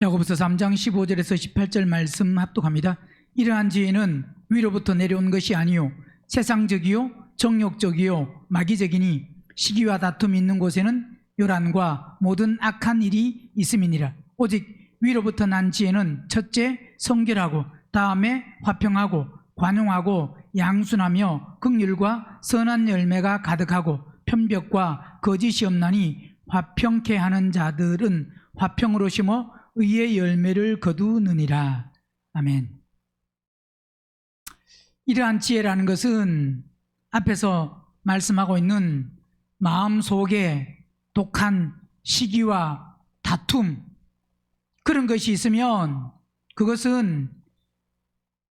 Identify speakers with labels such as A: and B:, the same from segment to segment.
A: 야고보서 3장 15절에서 18절 말씀 합독합니다. 이러한 지혜는 위로부터 내려온 것이 아니요 세상적이요 정욕적이요 마귀적이니 시기와 다툼이 있는 곳에는 요란과 모든 악한 일이 있음이니라. 오직 위로부터 난 지혜는 첫째 성결하고 다음에 화평하고 관용하고 양순하며 긍휼과 선한 열매가 가득하고 편벽과 거짓이 없나니 화평케 하는 자들은 화평으로 심어 의의 열매를 거두느니라. 아멘. 이러한 지혜라는 것은 앞에서 말씀하고 있는 마음속에 독한 시기와 다툼, 그런 것이 있으면 그것은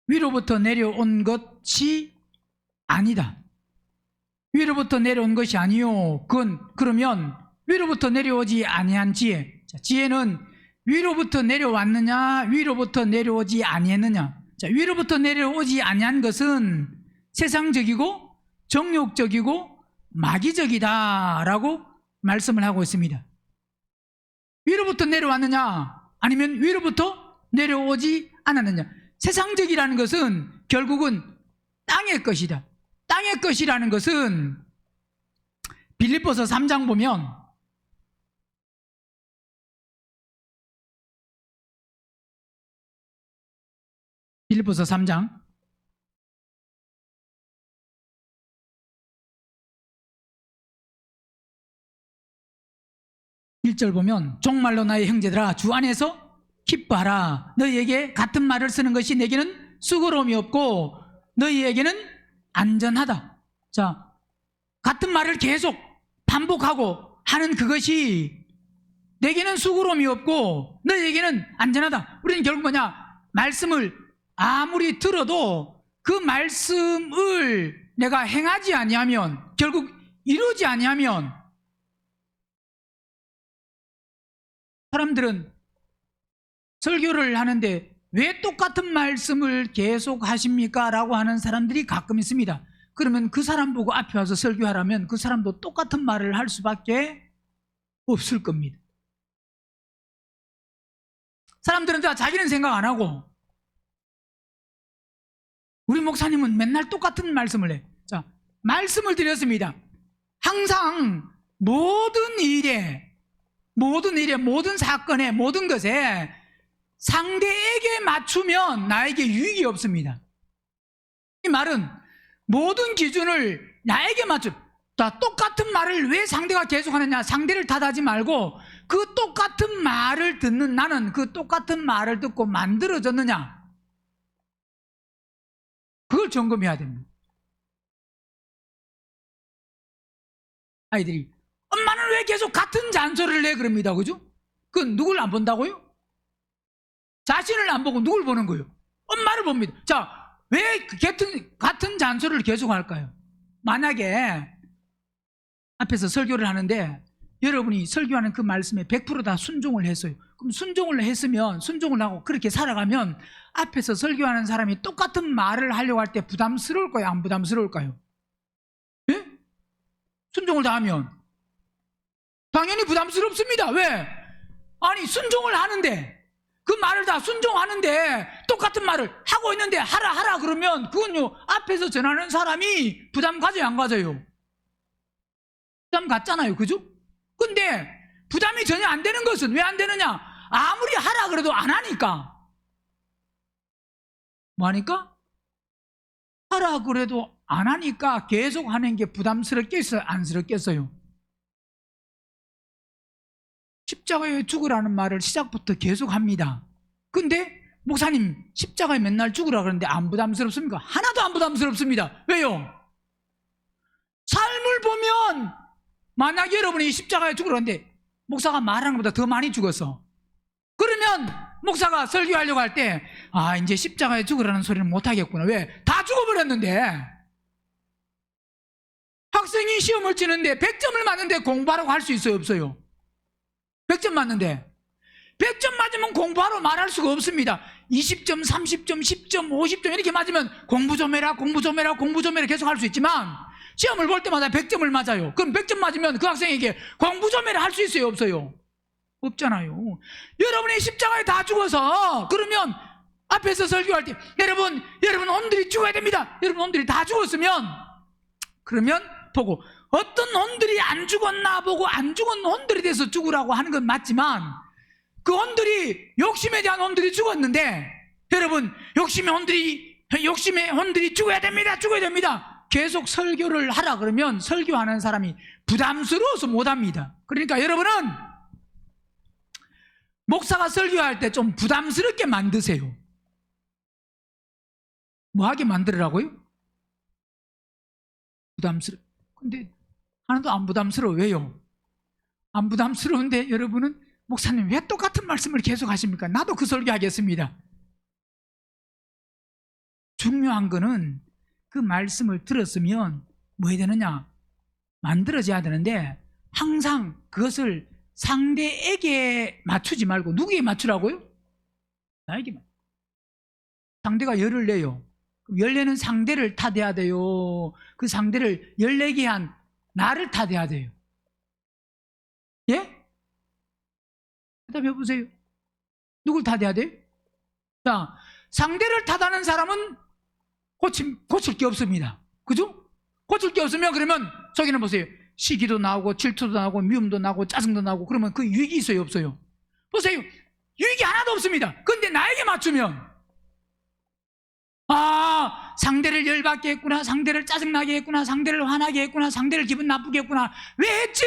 A: 위로부터 내려온 것이 아니다. 위로부터 내려온 것이 아니요. 그러면 위로부터 내려오지 아니한 지혜. 지혜는 위로부터 내려왔느냐, 위로부터 내려오지 아니했느냐. 위로부터 내려오지 아니한 것은 세상적이고 정욕적이고 마귀적이다라고 말씀을 하고 있습니다. 위로부터 내려왔느냐, 아니면 위로부터 내려오지 않았느냐. 세상적이라는 것은 결국은 땅의 것이다. 땅의 것이라는 것은 빌립보서 3장 보면 빌립보서 3장 1절 보면 정말로 나의 형제들아 주 안에서 기뻐하라. 너희에게 같은 말을 쓰는 것이 내게는 수고로움이 없고 너희에게는 안전하다. 자, 같은 말을 계속 반복하고 하는 그것이 내게는 수고로움이 없고 너희에게는 안전하다. 우리는 결국 뭐냐? 말씀을 아무리 들어도 그 말씀을 내가 행하지 아니하면, 결국 이루지 아니하면, 사람들은 설교를 하는데 왜 똑같은 말씀을 계속 하십니까? 라고 하는 사람들이 가끔 있습니다. 그러면 그 사람 보고 앞에 와서 설교하라면 그 사람도 똑같은 말을 할 수밖에 없을 겁니다. 사람들은 다 자기는 생각 안 하고 우리 목사님은 맨날 똑같은 말씀을 해. 자, 말씀을 드렸습니다. 항상 모든 일에, 모든 사건에, 모든 것에 상대에게 맞추면 나에게 유익이 없습니다. 이 말은 모든 기준을 나에게 맞춰. 자, 똑같은 말을 왜 상대가 계속하느냐? 상대를 탓하지 말고 그 똑같은 말을 듣는 나는 그 똑같은 말을 듣고 만들어졌느냐? 그걸 점검해야 됩니다. 아이들이 엄마는 왜 계속 같은 잔소리를 해? 그럽니다. 그죠? 그건 누굴 안 본다고요? 자신을 안 보고 누굴 보는 거예요? 엄마를 봅니다. 자, 왜 같은 잔소리를 계속 할까요? 만약에 앞에서 설교를 하는데 여러분이 설교하는 그 말씀에 100% 다 순종을 했어요. 그럼 순종을 했으면, 순종을 하고 그렇게 살아가면 앞에서 설교하는 사람이 똑같은 말을 하려고 할 때 부담스러울까요? 안 부담스러울까요? 예? 순종을 다 하면 당연히 부담스럽습니다. 왜? 아니, 순종을 하는데, 그 말을 다 순종하는데 똑같은 말을 하고 있는데 하라 그러면 그건요, 앞에서 전하는 사람이 부담 가져요, 안 가져요? 부담 갖잖아요. 그죠? 근데 부담이 전혀 안 되는 것은 왜 안 되느냐? 아무리 하라 그래도 안 하니까. 뭐 하니까? 하라 그래도 안 하니까 계속 하는 게 부담스럽겠어요? 안스럽겠어요? 십자가에 죽으라는 말을 시작부터 계속 합니다. 근데 목사님 십자가에 맨날 죽으라 그러는데 안 부담스럽습니까? 하나도 안 부담스럽습니다. 왜요? 삶을 보면 만약에 여러분이 십자가에 죽으라는데 목사가 말하는 것보다 더 많이 죽었어. 그러면 목사가 설교하려고 할 때 이제 십자가에 죽으라는 소리는 못하겠구나. 왜? 다 죽어버렸는데. 학생이 시험을 치는데 100점을 맞는데 공부하라고 할 수 있어요, 없어요? 100점 맞는데 100점 맞으면 공부하러 말할 수가 없습니다. 20점, 30점, 10점, 50점 이렇게 맞으면 공부 좀 해라 계속 할 수 있지만 시험을 볼 때마다 100점을 맞아요. 그럼 100점 맞으면 그 학생에게 공부 좀 해라 할 수 있어요, 없어요? 없잖아요. 여러분이 십자가에 다 죽어서 그러면 앞에서 설교할 때 여러분 혼들이 죽어야 됩니다. 여러분 혼들이 다 죽었으면 그러면 보고 어떤 혼들이 안 죽었나 보고 안 죽은 혼들에 대해서 죽으라고 하는 건 맞지만 그 혼들이 욕심에 대한 혼들이 죽었는데 여러분 욕심의 혼들이 죽어야 됩니다. 계속 설교를 하라 그러면 설교하는 사람이 부담스러워서 못합니다. 그러니까 여러분은 목사가 설교할 때 좀 부담스럽게 만드세요. 뭐하게 만들으라고요? 근데 하나도 안 부담스러워. 왜요? 안 부담스러운데 여러분은 목사님 왜 똑같은 말씀을 계속 하십니까? 나도 그 설교하겠습니다. 중요한 거는 그 말씀을 들었으면 뭐 해야 되느냐? 만들어져야 되는데 항상 그것을 상대에게 맞추지 말고 누구에게 맞추라고요? 나에게 맞추. 상대가 열을 내요. 열내는 상대를 탓해야 돼요. 그 상대를 열내게 한 나를 탓해야 돼요. 예? 대답해 보세요. 누굴 탓해야 돼요? 자, 상대를 탓하는 사람은 고칠 게 없습니다. 그죠? 고칠 게 없으면 그러면 저기는 보세요. 시기도 나오고 질투도 나오고 미움도 나오고 짜증도 나오고 그러면 그 유익이 있어요, 없어요? 보세요. 유익이 하나도 없습니다. 근데 나에게 맞추면 상대를 열받게 했구나, 상대를 짜증나게 했구나, 상대를 화나게 했구나, 상대를 기분 나쁘게 했구나. 왜 했지?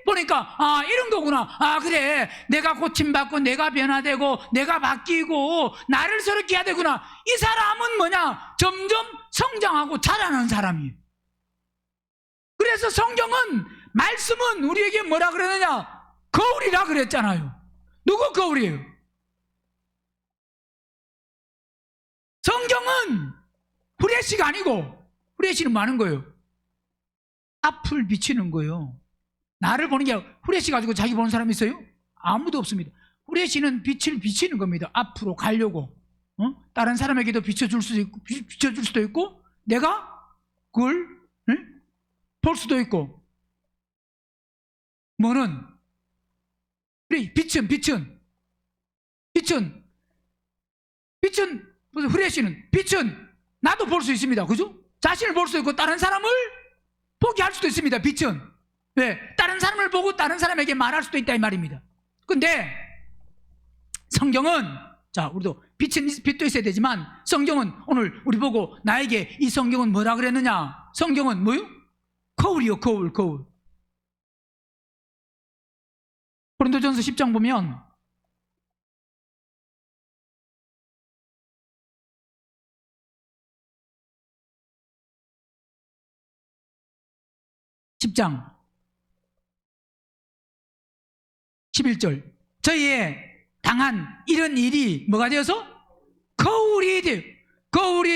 A: 보니까 이런 거구나. 그래, 내가 고침받고 내가 변화되고 내가 바뀌고 나를 저렇게 해야 되구나. 이 사람은 뭐냐? 점점 성장하고 자라는 사람이에요. 그래서 성경은 말씀은 우리에게 뭐라 그러느냐? 거울이라 그랬잖아요. 누구 거울이에요? 성경은 후레쉬가 아니고 후레쉬는 뭐 하는 거예요? 앞을 비치는 거예요. 나를 보는 게 후레쉬 가지고 자기 보는 사람이 있어요? 아무도 없습니다. 후레쉬는 빛을 비치는 겁니다. 앞으로 가려고. 다른 사람에게도 비춰줄 수도 있고 내가 그걸 볼 수도 있고. 뭐는? 빛은 무슨 후레쉬는 빛은 나도 볼 수 있습니다. 그죠? 자신을 볼 수 있고 다른 사람을 보게 할 수도 있습니다. 빛은. 왜? 다른 사람을 보고 다른 사람에게 말할 수도 있다 이 말입니다. 근데 성경은 자, 우리도 빛도 있어야 되지만 성경은 오늘 우리 보고 나에게 이 성경은 뭐라 그랬느냐? 성경은 뭐요? 거울이요, 거울. 고린도전서 10장 보면 10장 11절 저희의 당한 이런 일이 뭐가 되어서? 거울이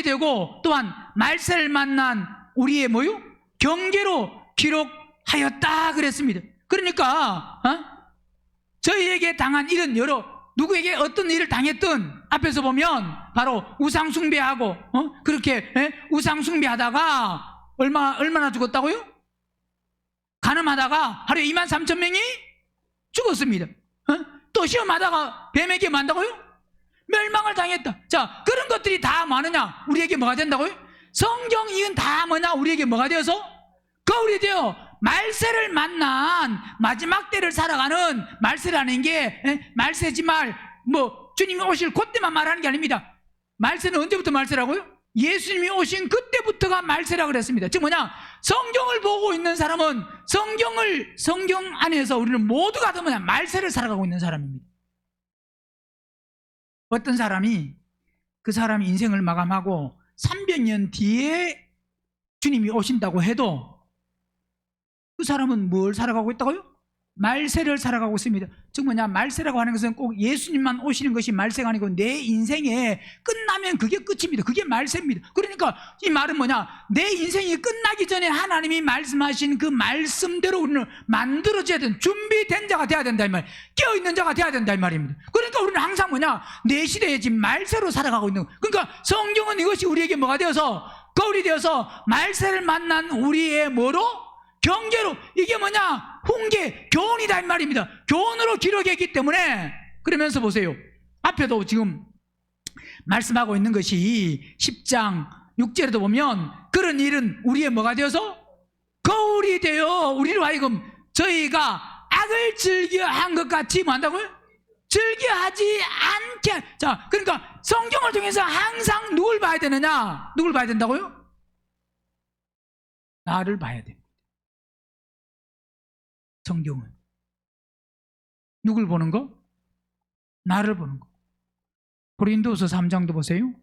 A: 되고 또한 말세를 만난 우리의 뭐요? 경계로 기록하였다 그랬습니다. 그러니까 저희에게 당한 일은 누구에게 어떤 일을 당했든 앞에서 보면 바로 우상숭배하고 그렇게 우상숭배하다가 얼마나 죽었다고요? 간음하다가 하루에 23,000명이 죽었습니다. 또 시험하다가 뱀에게 만다고요? 멸망을 당했다. 자, 그런 것들이 다 뭐하느냐? 우리에게 뭐가 된다고요? 성경 이은 다 뭐냐? 우리에게 뭐가 되어서? 거울이 되어 말세를 만난 마지막 때를 살아가는 말세라는 게 말세지 주님이 오실 그때만 말하는 게 아닙니다. 말세는 언제부터 말세라고요? 예수님이 오신 그때부터가 말세라고 그랬습니다. 즉 뭐냐? 성경을 보고 있는 사람은 성경 안에서 우리는 모두가 다 뭐냐? 말세를 살아가고 있는 사람입니다. 어떤 사람이 그 사람이 인생을 마감하고 300년 뒤에 주님이 오신다고 해도 그 사람은 뭘 살아가고 있다고요? 말세를 살아가고 있습니다. 즉 뭐냐? 말세라고 하는 것은 꼭 예수님만 오시는 것이 말세가 아니고 내 인생에 끝나면 그게 끝입니다. 그게 말세입니다. 그러니까 이 말은 뭐냐? 내 인생이 끝나기 전에 하나님이 말씀하신 그 말씀대로 우리는 만들어져야 된다. 준비된 자가 돼야 된다 이 말. 깨어있는 자가 돼야 된다 이 말입니다. 그러니까 우리는 항상 뭐냐? 내 시대에 지금 말세로 살아가고 있는 거예요. 그러니까 성경은 이것이 우리에게 뭐가 되어서 거울이 되어서 말세를 만난 우리의 뭐로? 경계로, 이게 뭐냐? 훈계, 교훈이다 이 말입니다. 교훈으로 기록했기 때문에. 그러면서 보세요. 앞에도 지금 말씀하고 있는 것이 10장 6절에도 보면 그런 일은 우리의 뭐가 되어서? 거울이 되어 우리로 하여금 저희가 악을 즐겨한 것 같이 뭐 한다고요? 즐겨하지 않게. 자, 그러니까 성경을 통해서 항상 누굴 봐야 되느냐? 누굴 봐야 된다고요? 나를 봐야 됩니다. 성경은 누굴 보는 거? 나를 보는 거. 고린도서 3장도 보세요.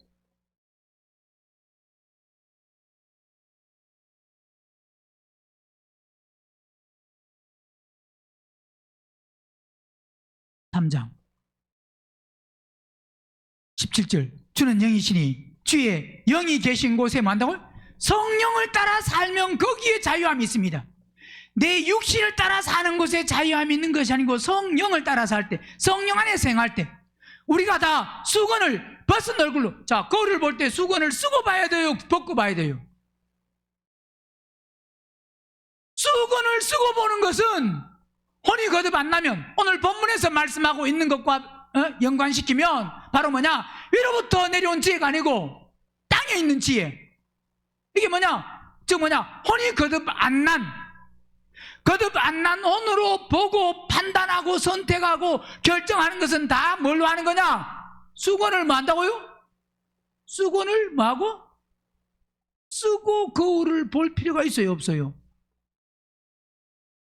A: (3장) 17절. 주는 영이시니 주의 영이 계신 곳에 뭐 한다고요? 성령을 따라 살면 거기에 자유함이 있습니다. 내 육신을 따라 사는 곳에 자유함이 있는 것이 아니고 성령을 따라 살 때, 성령 안에 생활할 때 우리가 다 수건을 벗은 얼굴로, 자, 거울을 볼 때 수건을 쓰고 봐야 돼요? 벗고 봐야 돼요? 수건을 쓰고 보는 것은 혼이 거듭 안 나면, 오늘 본문에서 말씀하고 있는 것과 연관시키면 바로 뭐냐? 위로부터 내려온 지혜가 아니고 땅에 있는 지혜. 이게 뭐냐? 즉 뭐냐? 혼이 거듭 안 난 혼으로 보고 판단하고 선택하고 결정하는 것은 다 뭘로 하는 거냐? 수건을 뭐 한다고요? 수건을 뭐 하고? 쓰고 거울을 볼 필요가 있어요, 없어요?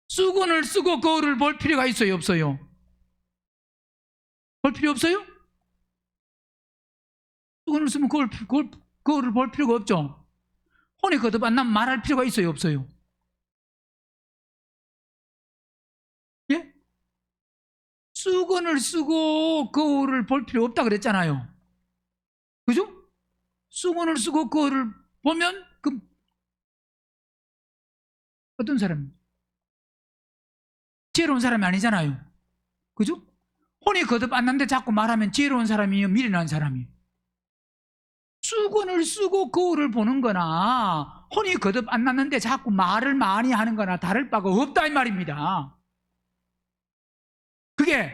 A: 수건을 쓰고 거울을 볼 필요가 있어요, 없어요? 볼 필요 없어요? 수건을 쓰면 거울을 볼 필요가 없죠? 혼이 거듭 안 나면 말할 필요가 있어요, 없어요? 예? 수건을 쓰고 거울을 볼 필요 없다 그랬잖아요. 그죠? 수건을 쓰고 거울을 보면 그 어떤 사람? 지혜로운 사람이 아니잖아요. 그죠? 혼이 거듭 안 났는데 자꾸 말하면 지혜로운 사람이요, 미련한 사람이요? 수건을 쓰고 거울을 보는 거나 혼이 거듭 안 났는데 자꾸 말을 많이 하는 거나 다를 바가 없다 이 말입니다. 그게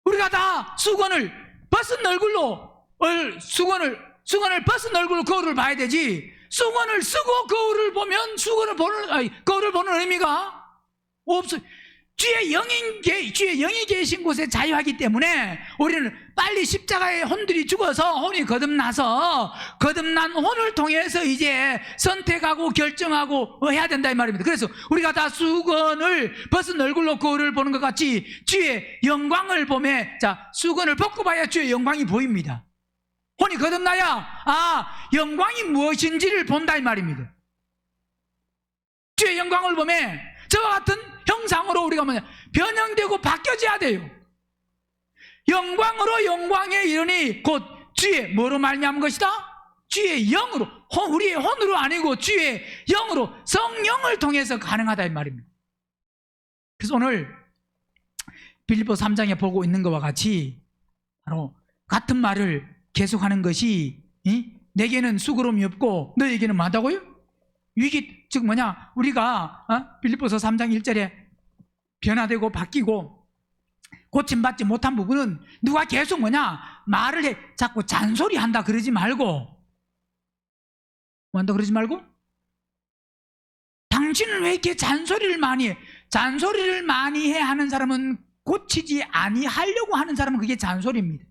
A: 우리가 다 수건을 벗은 얼굴로 수건을 벗은 얼굴로 거울을 봐야 되지, 수건을 쓰고 거울을 보면 거울을 보는 의미가 없어요. 주의 영이 계신 곳에 자유하기 때문에 우리는 빨리 십자가에 혼들이 죽어서 혼이 거듭나서 거듭난 혼을 통해서 이제 선택하고 결정하고 해야 된다 이 말입니다. 그래서 우리가 다 수건을 벗은 얼굴로 거울을 보는 것 같이 주의 영광을 보매, 자, 수건을 벗고 봐야 주의 영광이 보입니다. 혼이 거듭나야 영광이 무엇인지를 본다 이 말입니다. 주의 영광을 보매 저와 같은 형상으로 우리가 뭐냐? 변형되고 바뀌어져야 돼요. 영광으로 영광에 이르니 곧 주의 뭐로 말미암은 것이다? 주의 영으로, 우리의 혼으로 아니고 주의 영으로, 성령을 통해서 가능하다 이 말입니다. 그래서 오늘 빌립보 3장에 보고 있는 것과 같이 바로 같은 말을 계속하는 것이 내게는 수고로움이 없고 너에게는 뭐하다고요? 위기, 즉 뭐냐? 우리가 빌립보서 3장 1절에 변화되고 바뀌고 고침받지 못한 부분은 누가 계속 뭐냐? 말을 해, 자꾸 잔소리한다 그러지 말고, 뭐한다 그러지 말고, 당신은 왜 이렇게 잔소리를 많이 해? 잔소리를 많이 해 하는 사람은 고치지 아니하려고 하는 사람은 그게 잔소리입니다.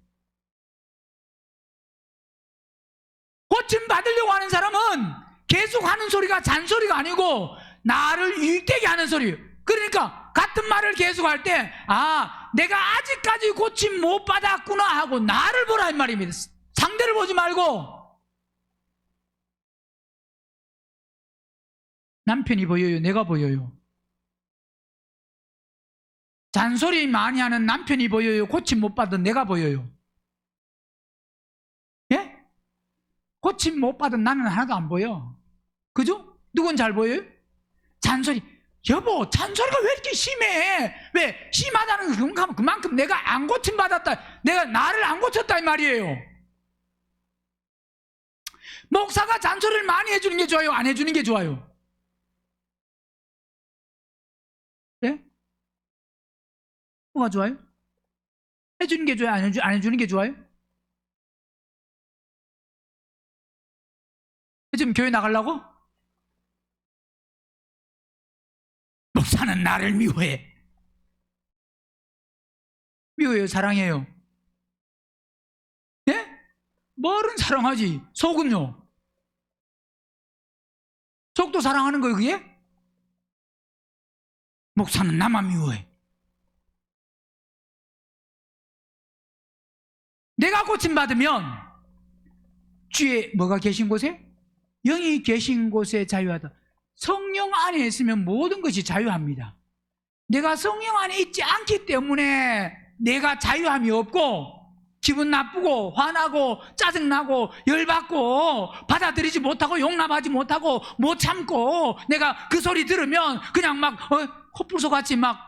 A: 고침 받으려고 하는 사람은 계속 하는 소리가 잔소리가 아니고 나를 유익되게 하는 소리예요. 그러니까 같은 말을 계속 할 때 내가 아직까지 고침 못 받았구나 하고 나를 보라 이 말입니다. 상대를 보지 말고. 남편이 보여요? 내가 보여요? 잔소리 많이 하는 남편이 보여요? 고침 못 받은 내가 보여요? 예? 고침 못 받은 나는 하나도 안 보여. 그죠? 누군 잘 보여요? 잔소리. 여보, 잔소리가 왜 이렇게 심해? 왜? 심하다는 그만큼 내가 안 고침받았다, 내가 나를 안 고쳤다 이 말이에요. 목사가 잔소리를 많이 해주는 게 좋아요? 안 해주는 게 좋아요? 네? 뭐가 좋아요? 해주는 게 좋아요? 안 해주는 게 좋아요? 지금 교회 나가려고? 목사는 나를 미워해. 미워해요? 사랑해요? 예? 말은 사랑하지. 속은요? 속도 사랑하는 거예요, 그게? 목사는 나만 미워해. 내가 고침받으면 주의 뭐가 계신 곳에? 영이 계신 곳에 자유하다. 성령 안에 있으면 모든 것이 자유합니다. 내가 성령 안에 있지 않기 때문에 내가 자유함이 없고 기분 나쁘고 화나고 짜증나고 열받고 받아들이지 못하고 용납하지 못하고 못 참고 내가 그 소리 들으면 그냥 막 코뿔소 같이 막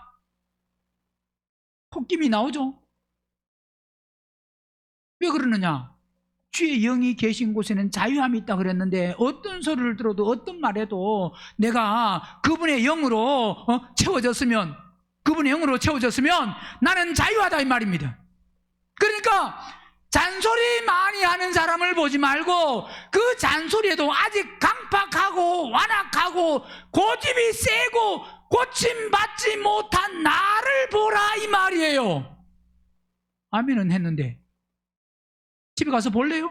A: 콧김이 나오죠. 왜 그러느냐? 주의 영이 계신 곳에는 자유함이 있다 그랬는데 어떤 소리를 들어도 어떤 말해도 내가 그분의 영으로 채워졌으면 그분의 영으로 채워졌으면 나는 자유하다 이 말입니다. 그러니까 잔소리 많이 하는 사람을 보지 말고 그 잔소리에도 아직 강팍하고 완악하고 고집이 세고 고침받지 못한 나를 보라 이 말이에요. 아멘은 했는데 집에 가서 볼래요?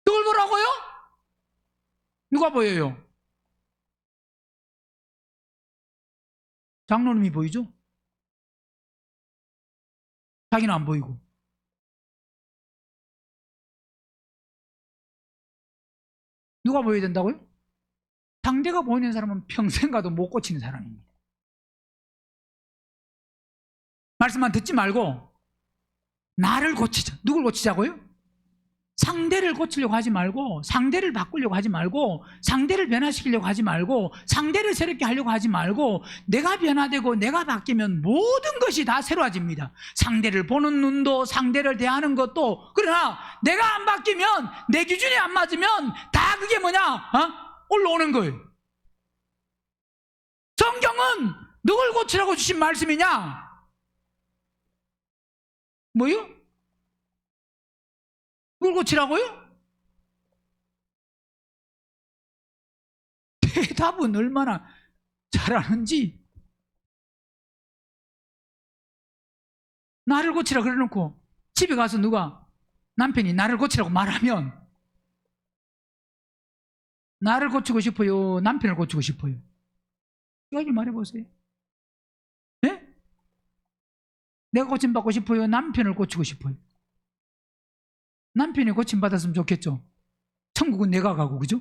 A: 누굴 보라고요? 누가 보여요? 장로님이 보이죠? 자기는 안 보이고. 누가 보여야 된다고요? 상대가 보이는 사람은 평생 가도 못 고치는 사람입니다. 말씀만 듣지 말고 나를 고치자. 누굴 고치자고요? 상대를 고치려고 하지 말고 상대를 바꾸려고 하지 말고 상대를 변화시키려고 하지 말고 상대를 새롭게 하려고 하지 말고 내가 변화되고 내가 바뀌면 모든 것이 다 새로워집니다. 상대를 보는 눈도 상대를 대하는 것도. 그러나 내가 안 바뀌면 내 기준이 안 맞으면 다 그게 뭐냐? 올라오는 거예요. 성경은 누굴 고치라고 주신 말씀이냐? 뭐요? 누굴 고치라고요? 대답은 얼마나 잘하는지. 나를 고치라 그래놓고 집에 가서 누가 남편이 나를 고치라고 말하면 나를 고치고 싶어요? 남편을 고치고 싶어요? 이거 말해보세요. 네? 내가 고침받고 싶어요? 남편을 고치고 싶어요? 남편이 고침받았으면 좋겠죠. 천국은 내가 가고, 그죠?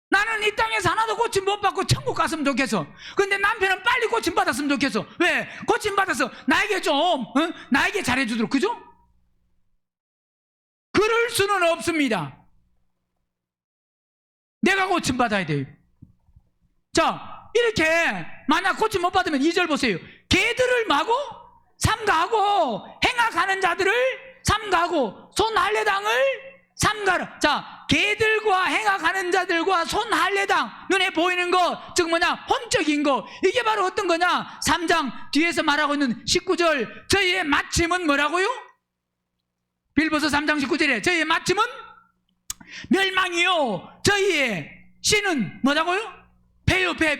A: 나는 이 땅에서 하나도 고침 못 받고 천국 갔으면 좋겠어. 근데 남편은 빨리 고침받았으면 좋겠어. 왜? 고침받아서 나에게 좀 나에게 잘해주도록, 그죠? 그럴 수는 없습니다. 내가 고침받아야 돼요. 자, 이렇게 만약 고침 못 받으면 2절 보세요. 개들을 마고 삼가하고 행악하는 자들을 삼가하고 손할례당을 삼가라. 자, 개들과 행악하는 자들과 손할례당, 눈에 보이는 거, 즉 뭐냐? 혼적인 거. 이게 바로 어떤 거냐? 3장 뒤에서 말하고 있는 19절 저희의 마침은 뭐라고요? 빌보서 3장 19절에 저희의 마침은 멸망이요 저희의 씨는 뭐라고요? 배요, 배.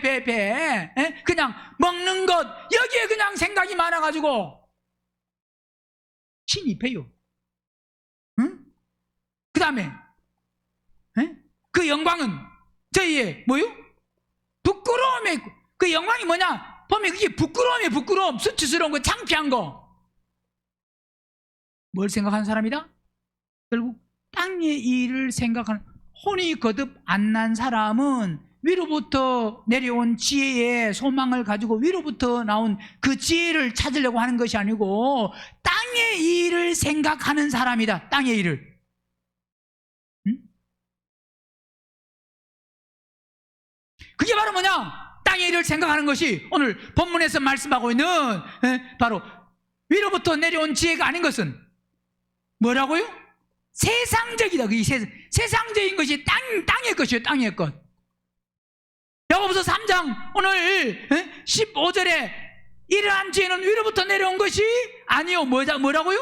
A: 그냥 먹는 것, 여기에 그냥 생각이 많아가지고 신이 배요. 응? 그 다음에 그 영광은 저희의 뭐요? 부끄러움에, 그 영광이 뭐냐? 보면 그게 부끄러움이에요. 부끄러움, 수치스러운 거, 창피한 거. 뭘 생각하는 사람이다? 결국 땅의 일을 생각하는, 혼이 거듭 안 난 사람은 위로부터 내려온 지혜의 소망을 가지고 위로부터 나온 그 지혜를 찾으려고 하는 것이 아니고 땅의 일을 생각하는 사람이다. 땅의 일을. 응? 그게 바로 뭐냐? 땅의 일을 생각하는 것이 오늘 본문에서 말씀하고 있는 바로 위로부터 내려온 지혜가 아닌 것은 뭐라고요? 세상적이다. 그게 세상적인 것이 땅의 것이에요. 땅의 것. 야고보서 3장 오늘 15절에 이러한 지혜는 위로부터 내려온 것이 아니요. 뭐라고요?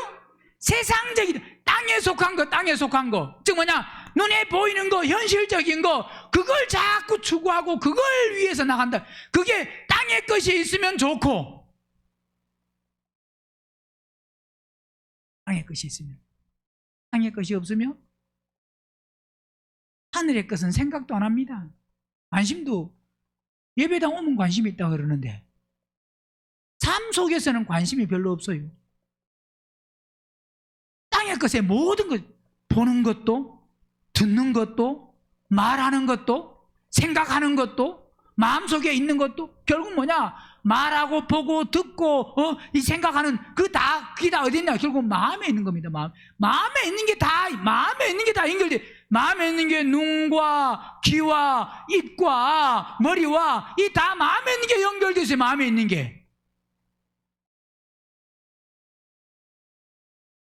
A: 세상적이다. 땅에 속한 것, 땅에 속한 것. 즉 뭐냐? 눈에 보이는 거, 현실적인 거, 그걸 자꾸 추구하고 그걸 위해서 나간다. 그게 땅의 것이 있으면 좋고, 땅의 것이 있으면, 땅의 것이 없으면 하늘의 것은 생각도 안 합니다. 관심도, 예배당 오면 관심이 있다고 그러는데 삶 속에서는 관심이 별로 없어요. 땅의 것에 모든 것, 보는 것도, 듣는 것도, 말하는 것도, 생각하는 것도, 마음속에 있는 것도 결국 뭐냐? 말하고 보고 듣고 이 생각하는 그게 다 어디 있냐? 결국 마음에 있는 겁니다. 마음에 있는 게 다 연결돼. 마음에 있는 게 눈과 귀와 입과 머리와 이 다 마음에 있는 게 연결돼 있어요. 마음에 있는 게.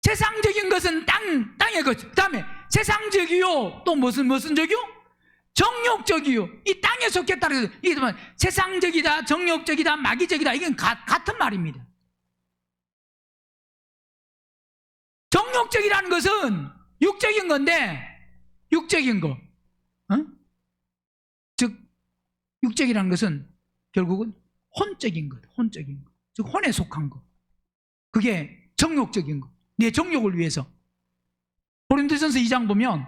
A: 세상적인 것은 땅의 것. 그 다음에 세상적이요. 또 무슨 적이요? 정욕적이요. 이 땅에 속했다. 이게 세상적이다, 정욕적이다, 마귀적이다. 이건 같은 말입니다. 정욕적이라는 것은 육적인 건데, 육적인 거. 즉, 육적이라는 것은 결국은 혼적인 것, 혼적인 것. 즉, 혼에 속한 것. 그게 정욕적인 것. 내 정욕을 위해서. 고린도전서 2장 보면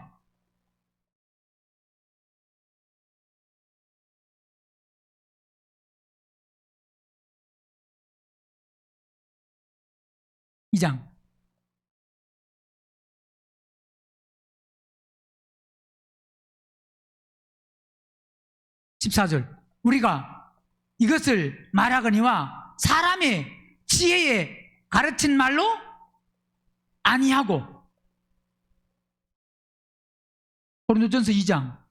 A: 이 장 14절 우리가 이것을 말하거니와 사람의 지혜에 가르친 말로 아니하고. 고린도전서 2장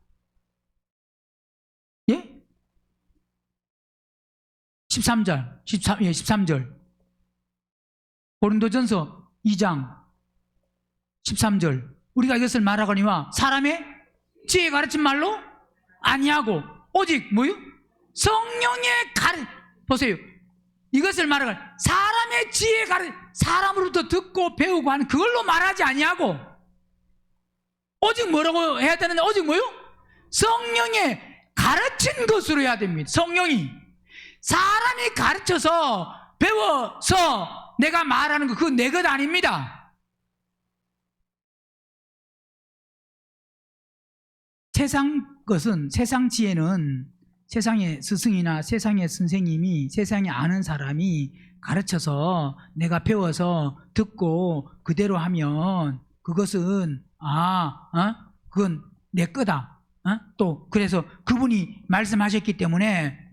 A: 13절 고린도전서 2장 13절 우리가 이것을 말하거니와 사람의 지혜에 가르친 말로 아니하고 오직 뭐요? 성령의 보세요. 이것을 말하거니 사람의 지혜에 사람으로부터 듣고 배우고 하는 그걸로 말하지 아니하고 오직 뭐라고 해야 되는데 오직 뭐요? 성령의 가르친 것으로 해야 됩니다. 성령이 사람이 가르쳐서 배워서 내가 말하는 거 그건 내 것 아닙니다. 세상 것은, 세상 지혜는 세상의 스승이나 세상의 선생님이, 세상에 아는 사람이 가르쳐서 내가 배워서 듣고 그대로 하면 그것은 그건 내 거다. 또 그래서 그분이 말씀하셨기 때문에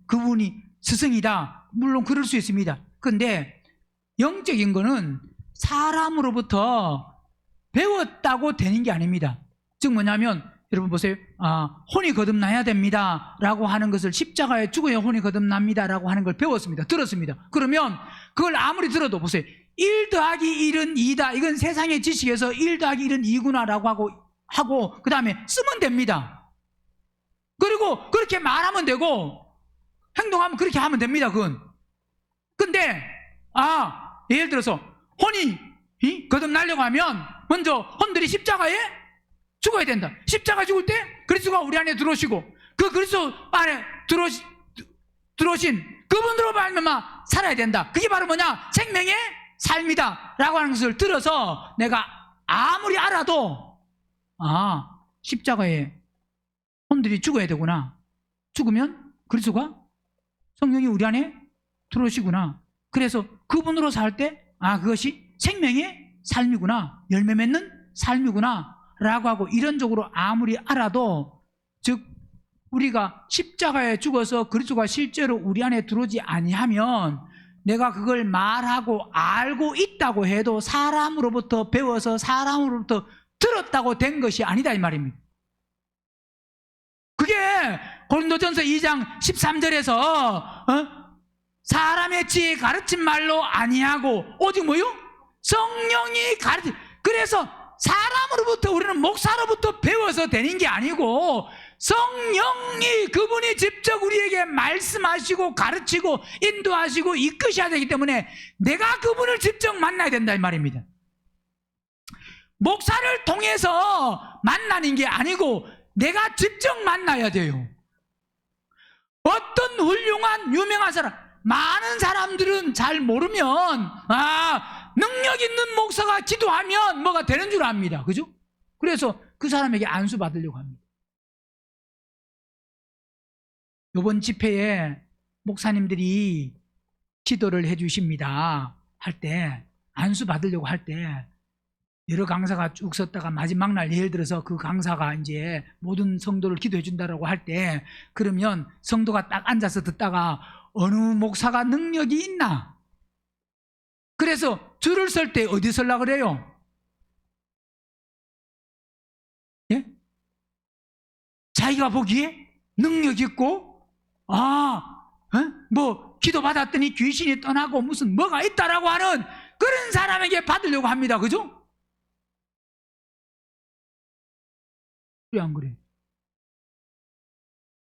A: 그분이 스승이다. 물론 그럴 수 있습니다. 그런데 영적인 거는 사람으로부터 배웠다고 되는 게 아닙니다. 즉 뭐냐면 여러분 보세요. 혼이 거듭나야 됩니다 라고 하는 것을 십자가에 죽어야 혼이 거듭납니다 라고 하는 걸 배웠습니다. 들었습니다. 그러면 그걸 아무리 들어도 보세요. 1 더하기 1은 2다. 이건 세상의 지식에서 1 더하기 1은 2구나 라고 하고 그 다음에 쓰면 됩니다. 그리고 그렇게 말하면 되고 행동하면 그렇게 하면 됩니다. 그건. 근데 예를 들어서 혼이 거듭나려고 하면 먼저 혼들이 십자가에 죽어야 된다. 십자가 죽을 때 그리스도가 우리 안에 들어오시고 그 그리스도 안에 들어오신 그분으로 말미암아 살아야 된다. 그게 바로 뭐냐? 생명의 삶이다 라고 하는 것을 들어서 내가 아무리 알아도 십자가에 혼들이 죽어야 되구나. 죽으면 그리스도가 성령이 우리 안에 들어오시구나. 그래서 그분으로 살 때 그것이 생명의 삶이구나. 열매 맺는 삶이구나 라고 하고 이런적으로 아무리 알아도 즉 우리가 십자가에 죽어서 그리스도가 실제로 우리 안에 들어오지 아니하면 내가 그걸 말하고 알고 있다고 해도 사람으로부터 배워서 사람으로부터 들었다고 된 것이 아니다 이 말입니다. 그게 고린도전서 2장 13절에서 사람의 지혜 가르친 말로 아니하고 오직 뭐요? 성령이 가르치. 그래서 사람으로부터, 우리는 목사로부터 배워서 되는 게 아니고 성령이, 그분이 직접 우리에게 말씀하시고 가르치고 인도하시고 이끄셔야 되기 때문에 내가 그분을 직접 만나야 된다 이 말입니다. 목사를 통해서 만나는 게 아니고 내가 직접 만나야 돼요. 어떤 훌륭한 유명한 사람, 많은 사람들은 잘 모르면 능력 있는 목사가 기도하면 뭐가 되는 줄 압니다. 그죠? 그래서 그 사람에게 안수 받으려고 합니다. 이번 집회에 목사님들이 기도를 해 주십니다. 할 때, 안수 받으려고 할 때 여러 강사가 쭉 섰다가 마지막 날 예를 들어서 그 강사가 이제 모든 성도를 기도해 준다라고 할 때, 그러면 성도가 딱 앉아서 듣다가 어느 목사가 능력이 있나? 그래서 줄을 설 때 어디 설라 그래요? 예? 자기가 보기에 능력 있고 뭐 기도 받았더니 귀신이 떠나고 무슨 뭐가 있다라고 하는 그런 사람에게 받으려고 합니다. 그죠? 그래 안 그래?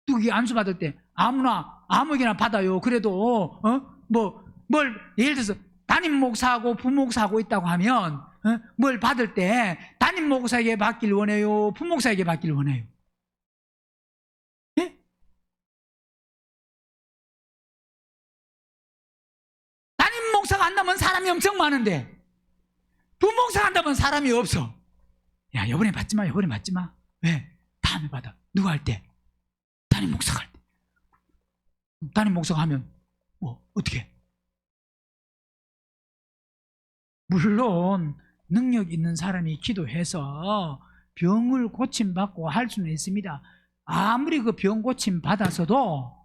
A: 누구 안수 받을 때 아무에게나 받아요. 그래도 예를 들어서 담임 목사하고 부목사하고 있다고 하면 뭘 받을 때 담임 목사에게 받길 원해요? 부목사에게 받길 원해요? 예? 담임 목사가 한다면 사람이 엄청 많은데 부목사가 한다면 사람이 없어. 야, 이번에 받지 마. 왜? 다음에 받아. 누가 할 때? 담임 목사가 할 때. 담임 목사가 하면 어떻게? 물론 능력 있는 사람이 기도해서 병을 고침받고 할 수는 있습니다. 아무리 그 병 고침받아서도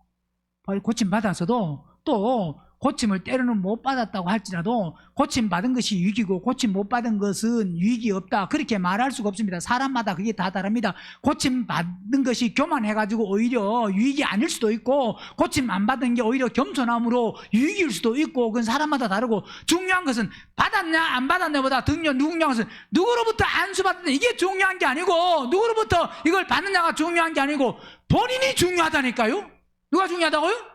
A: 또 고침을 때로는 못 받았다고 할지라도 고침받은 것이 유익이고 고침 못 받은 것은 유익이 없다, 그렇게 말할 수가 없습니다. 사람마다 그게 다 다릅니다. 고침받은 것이 교만해가지고 오히려 유익이 아닐 수도 있고, 고침 안 받은 게 오히려 겸손함으로 유익일 수도 있고, 그건 사람마다 다르고, 중요한 것은 받았냐 안 받았냐보다 더 중요한 것은 누구로부터 안수받았냐, 이게 중요한 게 아니고, 누구로부터 이걸 받느냐가 중요한 게 아니고 본인이 중요하다니까요. 누가 중요하다고요?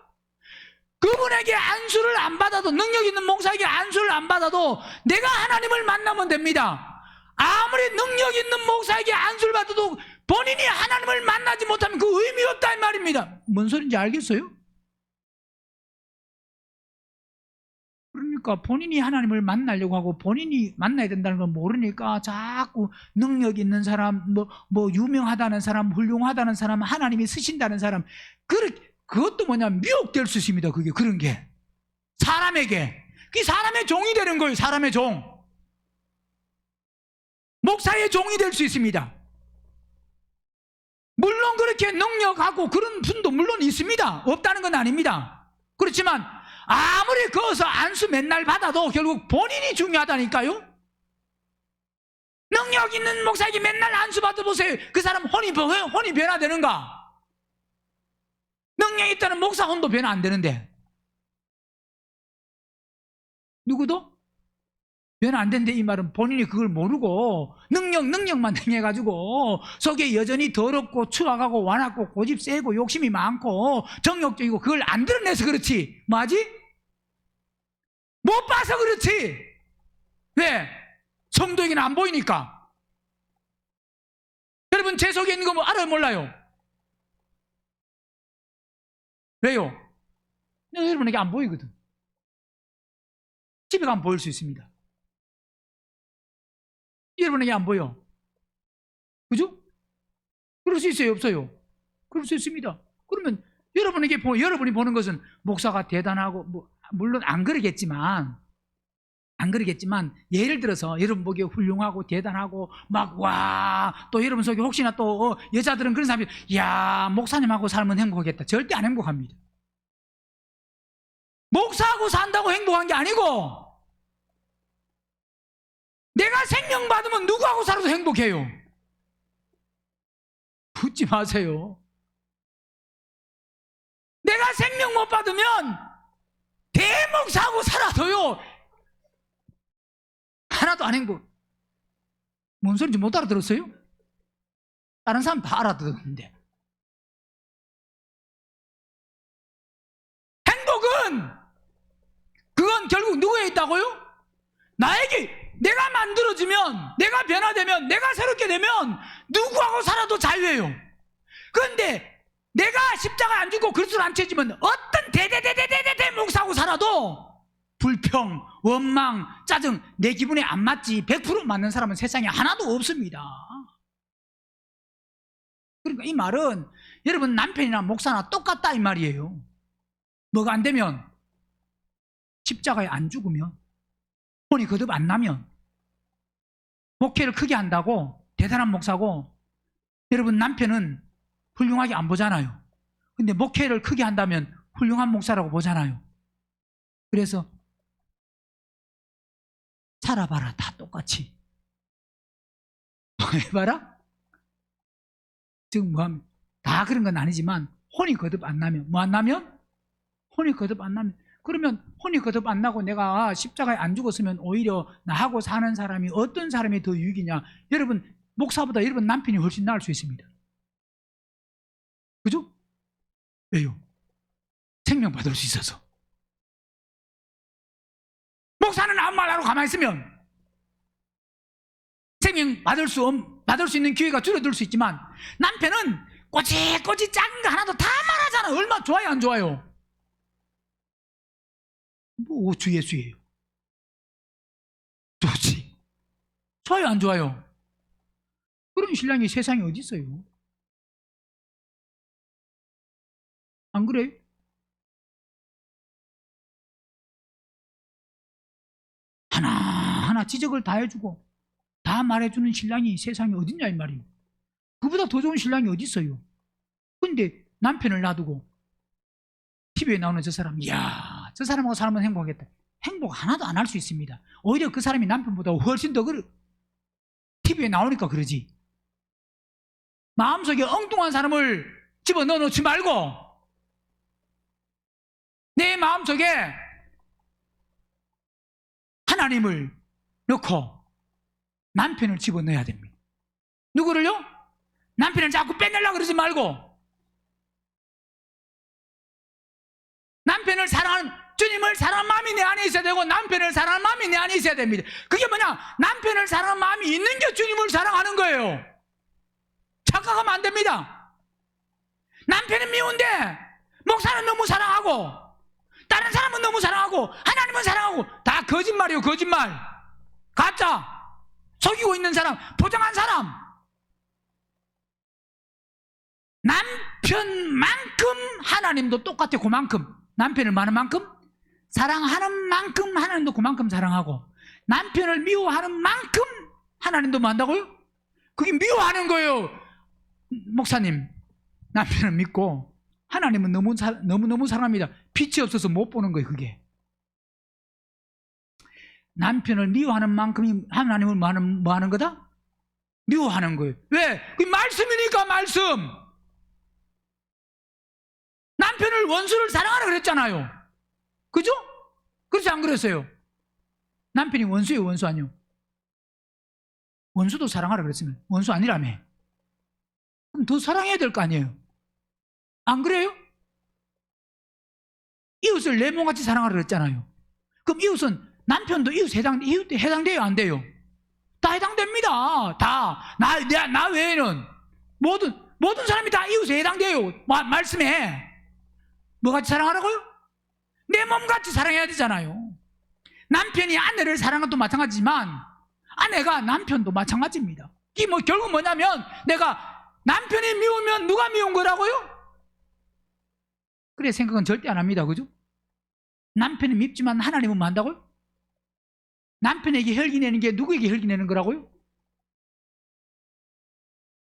A: 그분에게 안수를 안 받아도, 능력 있는 목사에게 안수를 안 받아도 내가 하나님을 만나면 됩니다. 아무리 능력 있는 목사에게 안수를 받아도 본인이 하나님을 만나지 못하면 그 의미 없다 이 말입니다. 뭔 소리인지 알겠어요? 그러니까 본인이 하나님을 만나려고 하고 본인이 만나야 된다는 걸 모르니까 자꾸 능력 있는 사람, 유명하다는 사람, 훌륭하다는 사람, 하나님이 쓰신다는 사람, 그것도 뭐냐면 미혹될 수 있습니다. 그게 그런 게 사람에게, 그게 사람의 종이 되는 거예요. 사람의 종, 목사의 종이 될 수 있습니다. 물론 그렇게 능력하고 그런 분도 물론 있습니다. 없다는 건 아닙니다. 그렇지만 아무리 거기서 안수 맨날 받아도 결국 본인이 중요하다니까요. 능력 있는 목사에게 맨날 안수 받아보세요. 그 사람 혼이 변화되는가? 능력이 있다는 목사 혼도 변화 안 되는데, 누구도 변화 안 된대. 이 말은 본인이 그걸 모르고 능력만 행해가지고 속에 여전히 더럽고 추악하고 완악고 고집 세고 욕심이 많고 정욕적이고 그걸 안 드러내서 그렇지. 뭐지? 못 봐서 그렇지. 왜? 성도에게는 안 보이니까. 여러분 제 속에 있는 거 알아요 몰라요? 왜요? 여러분에게 안 보이거든. 집에 가면 보일 수 있습니다. 여러분에게 안 보여. 그죠? 그럴 수 있어요? 없어요? 그럴 수 있습니다. 그러면 여러분이 보는 것은 목사가 대단하고, 물론 안 그러겠지만, 예를 들어서 여러분 보기에 훌륭하고 대단하고 또 여러분 속에 혹시나 또 여자들은 그런 사람이, 야, 목사님하고 살면 행복하겠다. 절대 안 행복합니다. 목사하고 산다고 행복한 게 아니고, 내가 생명 받으면 누구하고 살아도 행복해요. 붙지 마세요. 내가 생명 못 받으면 목사하고 살아도요 하나도 안 행복. 뭔 소리인지 못 알아들었어요? 다른 사람 다 알아들었는데. 행복은 그건 결국 누구에 있다고요? 나에게. 내가 만들어지면, 내가 변화되면, 내가 새롭게 되면 누구하고 살아도 자유예요. 그런데 내가 십자가에 안 죽고 그리스도로 안 채지면 어떤 대대 목사하고 살아도 불평, 원망, 짜증, 내 기분에 안 맞지 100% 맞는 사람은 세상에 하나도 없습니다. 그러니까 이 말은 여러분 남편이나 목사나 똑같다 이 말이에요. 뭐가 안 되면, 십자가에 안 죽으면, 혼이 거듭 안 나면, 목회를 크게 한다고 대단한 목사고 여러분 남편은 훌륭하게 안 보잖아요. 근데 목회를 크게 한다면 훌륭한 목사라고 보잖아요. 그래서 살아봐라 다 똑같이. 해봐라. 지금 뭐하면 다 그런 건 아니지만 혼이 거듭 안 나면, 뭐 안 나면? 혼이 거듭 안 나면, 그러면 혼이 거듭 안 나고 내가 십자가에 안 죽었으면 오히려 나하고 사는 사람이 어떤 사람이 더 유익이냐? 여러분 목사보다 여러분 남편이 훨씬 나을 수 있습니다. 그죠? 왜요? 생명 받을 수 있어서. 목사는 아무 말 안 하고 가만히 있으면 생명 받을 수 있는 기회가 줄어들 수 있지만 남편은 꼬치꼬치 작은 거 하나도 다 말하잖아. 얼마나 좋아요 안 좋아요? 뭐 주 예수예요. 좋지. 좋아요 안 좋아요? 그런 신랑이 세상에 어디 있어요? 안 그래요? 하나하나 지적을 다 해주고 다 말해주는 신랑이 세상에 어딨냐 이 말이에요. 그보다 더 좋은 신랑이 어디 있어요? 근데 남편을 놔두고 TV에 나오는 저 사람, 이야 저 사람하고 살면 행복하겠다. 행복 하나도 안 할 수 있습니다. 오히려 그 사람이 남편보다 훨씬 더 TV에 나오니까 그러지. 마음속에 엉뚱한 사람을 집어넣어 놓지 말고 내 마음속에 하나님을 넣고 남편을 집어넣어야 됩니다. 누구를요? 남편을 자꾸 빼내려고 그러지 말고 남편을 사랑하는, 주님을 사랑하는 마음이 내 안에 있어야 되고 남편을 사랑하는 마음이 내 안에 있어야 됩니다. 그게 뭐냐? 남편을 사랑하는 마음이 있는 게 주님을 사랑하는 거예요. 착각하면 안 됩니다. 남편은 미운데 목사는 너무 사랑하고 다른 사람은 너무 사랑하고 하나님은 사랑하고 다 거짓말이에요. 거짓말. 가짜. 속이고 있는 사람, 포장한 사람. 남편만큼 하나님도 똑같아요. 그만큼. 남편을 많은 만큼 사랑하는 만큼 하나님도 그만큼 사랑하고 남편을 미워하는 만큼 하나님도 뭐 한다고요? 그게 미워하는 거예요. 목사님, 남편을 믿고 하나님은 너무너무 사랑합니다. 빛이 없어서 못 보는 거예요. 그게 남편을 미워하는 만큼이 하나님을 뭐 하는 거다? 미워하는 거예요. 왜? 그게 말씀이니까. 말씀. 남편을 원수를 사랑하라 그랬잖아요. 그죠? 그렇지 안 그랬어요? 남편이 원수예요, 원수 아니요? 원수도 사랑하라 그랬으면 원수 아니라며. 그럼 더 사랑해야 될 거 아니에요? 안 그래요? 이웃을 내 몸같이 사랑하라 그랬잖아요. 그럼 이웃은 남편도 이웃 해당돼요, 안 돼요? 다 해당됩니다. 다. 나 외에는 모든 사람이 다 이웃에 해당돼요. 말씀에. 뭐 같이 사랑하라고요? 내 몸같이 사랑해야 되잖아요. 남편이 아내를 사랑하는 것도 마찬가지지만 아내가 남편도 마찬가지입니다. 이게 결국 뭐냐면 내가 남편이 미우면 누가 미운 거라고요? 그래 생각은 절대 안 합니다. 그죠? 남편이 밉지만 하나님은 뭐 한다고요? 남편에게 혈기 내는 게 누구에게 혈기 내는 거라고요?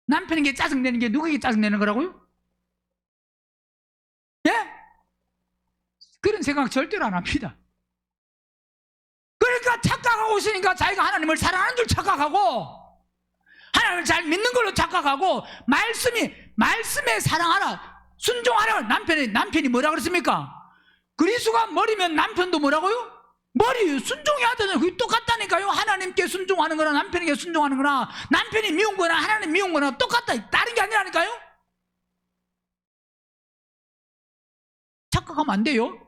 A: 남편에게 짜증 내는 게 누구에게 짜증 내는 거라고요? 예? 그런 생각 절대로 안 합니다. 그러니까 착각하고 있으니까 자기가 하나님을 사랑하는 줄 착각하고 하나님을 잘 믿는 걸로 착각하고 말씀에 사랑하라, 순종하라. 남편이 뭐라 그랬습니까? 그리스도가 머리면 남편도 뭐라고요? 머리 순종해야 되잖아요. 그게 똑같다니까요. 하나님께 순종하는 거나 남편에게 순종하는 거나 남편이 미운 거나 하나님 미운 거나 똑같다. 다른 게 아니라니까요. 착각하면 안 돼요.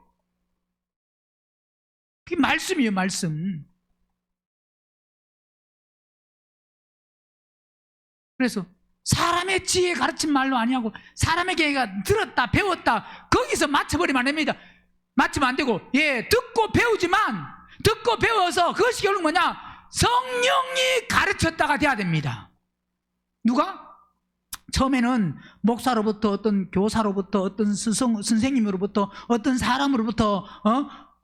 A: 그게 말씀이에요, 말씀. 그래서 사람의 지혜 가르친 말로 아니하고 사람에게 들었다 배웠다 거기서 맞춰버리면 안 됩니다. 맞추면 안 되고, 예, 듣고 배우지만 듣고 배워서 그것이 결국 뭐냐? 성령이 가르쳤다가 돼야 됩니다. 누가? 처음에는 목사로부터 어떤 교사로부터 어떤 선생님으로부터 어떤 사람으로부터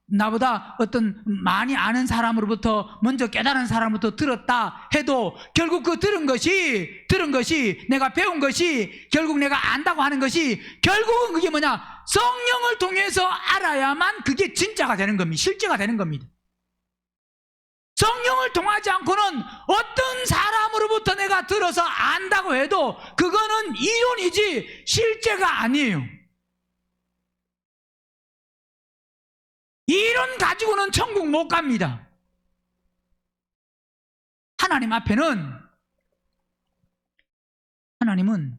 A: 나보다 어떤 많이 아는 사람으로부터 먼저 깨달은 사람으로부터 들었다 해도 결국 그 들은 것이 내가 배운 것이 결국 내가 안다고 하는 것이 결국은 그게 뭐냐? 성령을 통해서 알아야만 그게 진짜가 되는 겁니다. 실제가 되는 겁니다. 성령을 통하지 않고는 어떤 사람으로부터 내가 들어서 안다고 해도 그거는 이론이지 실제가 아니에요. 이론 가지고는 천국 못 갑니다. 하나님 앞에는 하나님은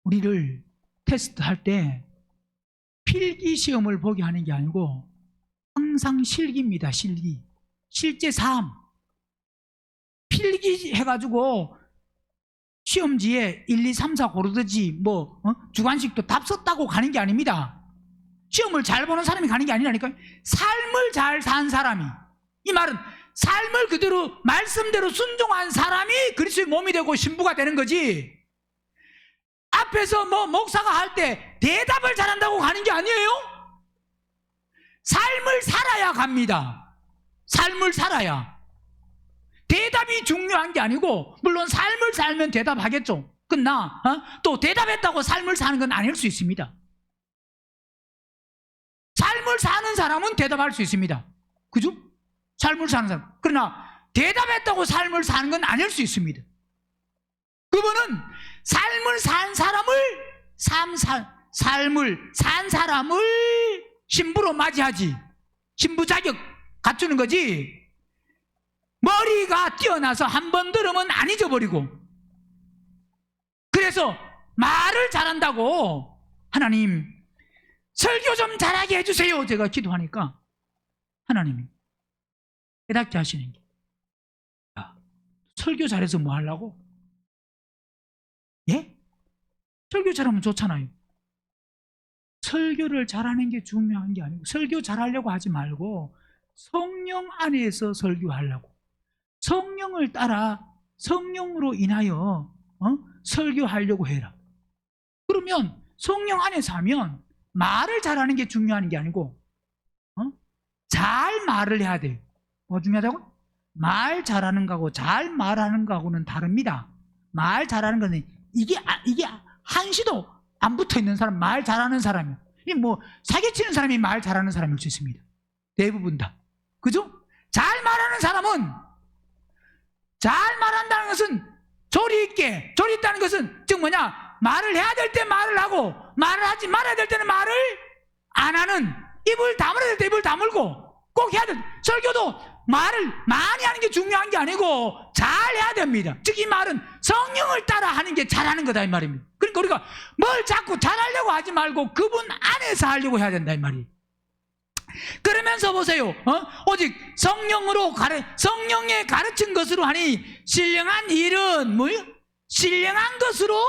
A: 우리를 테스트할 때 필기 시험을 보게 하는 게 아니고 항상 실기입니다. 실기. 실제 삶. 필기 해가지고 시험지에 1, 2, 3, 4 고르듯이 주관식도 답 썼다고 가는 게 아닙니다. 시험을 잘 보는 사람이 가는 게 아니라니까요. 삶을 잘 산 사람이, 이 말은 삶을 그대로 말씀대로 순종한 사람이 그리스도의 몸이 되고 신부가 되는 거지, 앞에서 목사가 할 때 대답을 잘한다고 가는 게 아니에요. 삶을 살아야 갑니다. 삶을 살아야. 대답이 중요한 게 아니고, 물론 삶을 살면 대답하겠죠. 그러나 또 대답했다고 삶을 사는 건 아닐 수 있습니다. 삶을 사는 사람은 대답할 수 있습니다. 그죠? 삶을 사는 사람. 그러나 대답했다고 삶을 사는 건 아닐 수 있습니다. 그분은 삶을 산 사람을 신부로 맞이하지, 신부 자격 갖추는 거지, 머리가 뛰어나서 한 번 들으면 안 잊어버리고, 그래서 말을 잘한다고 하나님 설교 좀 잘하게 해주세요 제가 기도하니까 하나님이 깨닫게 하시는 게, 야, 설교 잘해서 뭐 하려고? 예? 설교 잘하면 좋잖아요. 설교를 잘하는 게 중요한 게 아니고, 설교 잘하려고 하지 말고 성령 안에서 설교하려고, 성령을 따라 성령으로 인하여 설교하려고 해라. 그러면 성령 안에서 하면 말을 잘하는 게 중요한 게 아니고 잘 말을 해야 돼요. 뭐 중요하다고? 말 잘하는 거하고 잘 말하는 거하고는 다릅니다. 말 잘하는 거는 이게 한시도 안 붙어 있는 사람, 말 잘하는 사람이요. 사기치는 사람이 말 잘하는 사람일 수 있습니다. 대부분 다. 그죠? 잘 말하는 사람은, 잘 말한다는 것은 조리 있다는 것은 즉 뭐냐? 말을 해야 될 때 말을 하고, 말을 하지 말아야 될 때는 말을 안 하는, 입을 다물어야 될 때 입을 다물고, 꼭 해야 될, 설교도 말을 많이 하는 게 중요한 게 아니고 잘 해야 됩니다. 즉 이 말은 성령을 따라 하는 게 잘하는 거다 이 말입니다. 그러니까 우리가 뭘 자꾸 잘하려고 하지 말고 그분 안에서 하려고 해야 된다 이 말이에요. 그러면서 보세요. 오직 성령의 가르친 것으로 하니 신령한 일은 뭐요? 신령한 것으로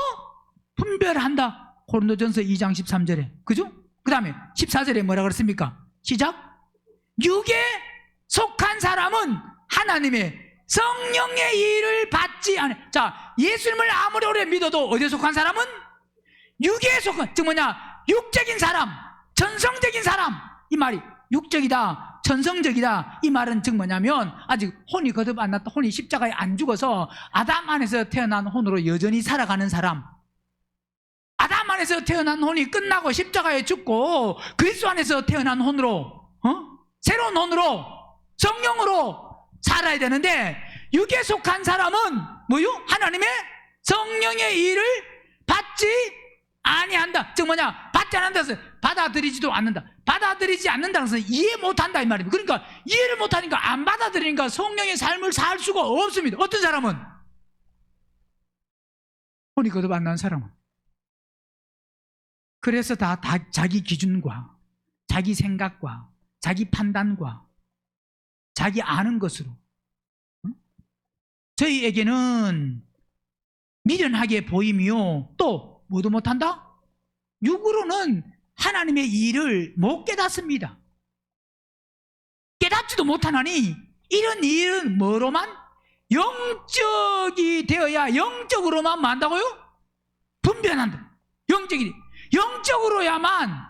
A: 분별한다. 고린도전서 2장 13절에. 그죠? 그 다음에 14절에 뭐라 그랬습니까? 시작. 육에 속한 사람은 하나님의 성령의 일을 받지 않아. 자, 예수님을 아무리 오래 믿어도 어디에 속한 사람은? 육에 속한, 즉 뭐냐? 육적인 사람, 천성적인 사람. 이 말이 육적이다, 천성적이다. 이 말은 즉 뭐냐면 아직 혼이 거듭 안 났다, 혼이 십자가에 안 죽어서 아담 안에서 태어난 혼으로 여전히 살아가는 사람, 아담 안에서 태어난 혼이 끝나고 십자가에 죽고 그리스도 안에서 태어난 혼으로 새로운 혼으로 성령으로 살아야 되는데, 육에 속한 사람은 뭐요? 하나님의 성령의 일을 받지 아니한다. 즉 뭐냐? 받지 않는다서 받아들이지도 않는다. 받아들이지 않는다는 것은 이해 못한다 이 말입니다. 그러니까 이해를 못하니까 안 받아들이니까 성령의 삶을 살 수가 없습니다. 어떤 사람은? 혼이 거듭 안 난 사람은. 그래서 다 자기 기준과 자기 생각과 자기 판단과 자기 아는 것으로, 저희에게는 미련하게 보이며 또 뭐도 못한다? 육으로는 하나님의 일을 못 깨닫습니다. 깨닫지도 못하나니 이런 일은 뭐로만? 영적이 되어야 영적으로만 만다고요? 분별한다. 영적으로야만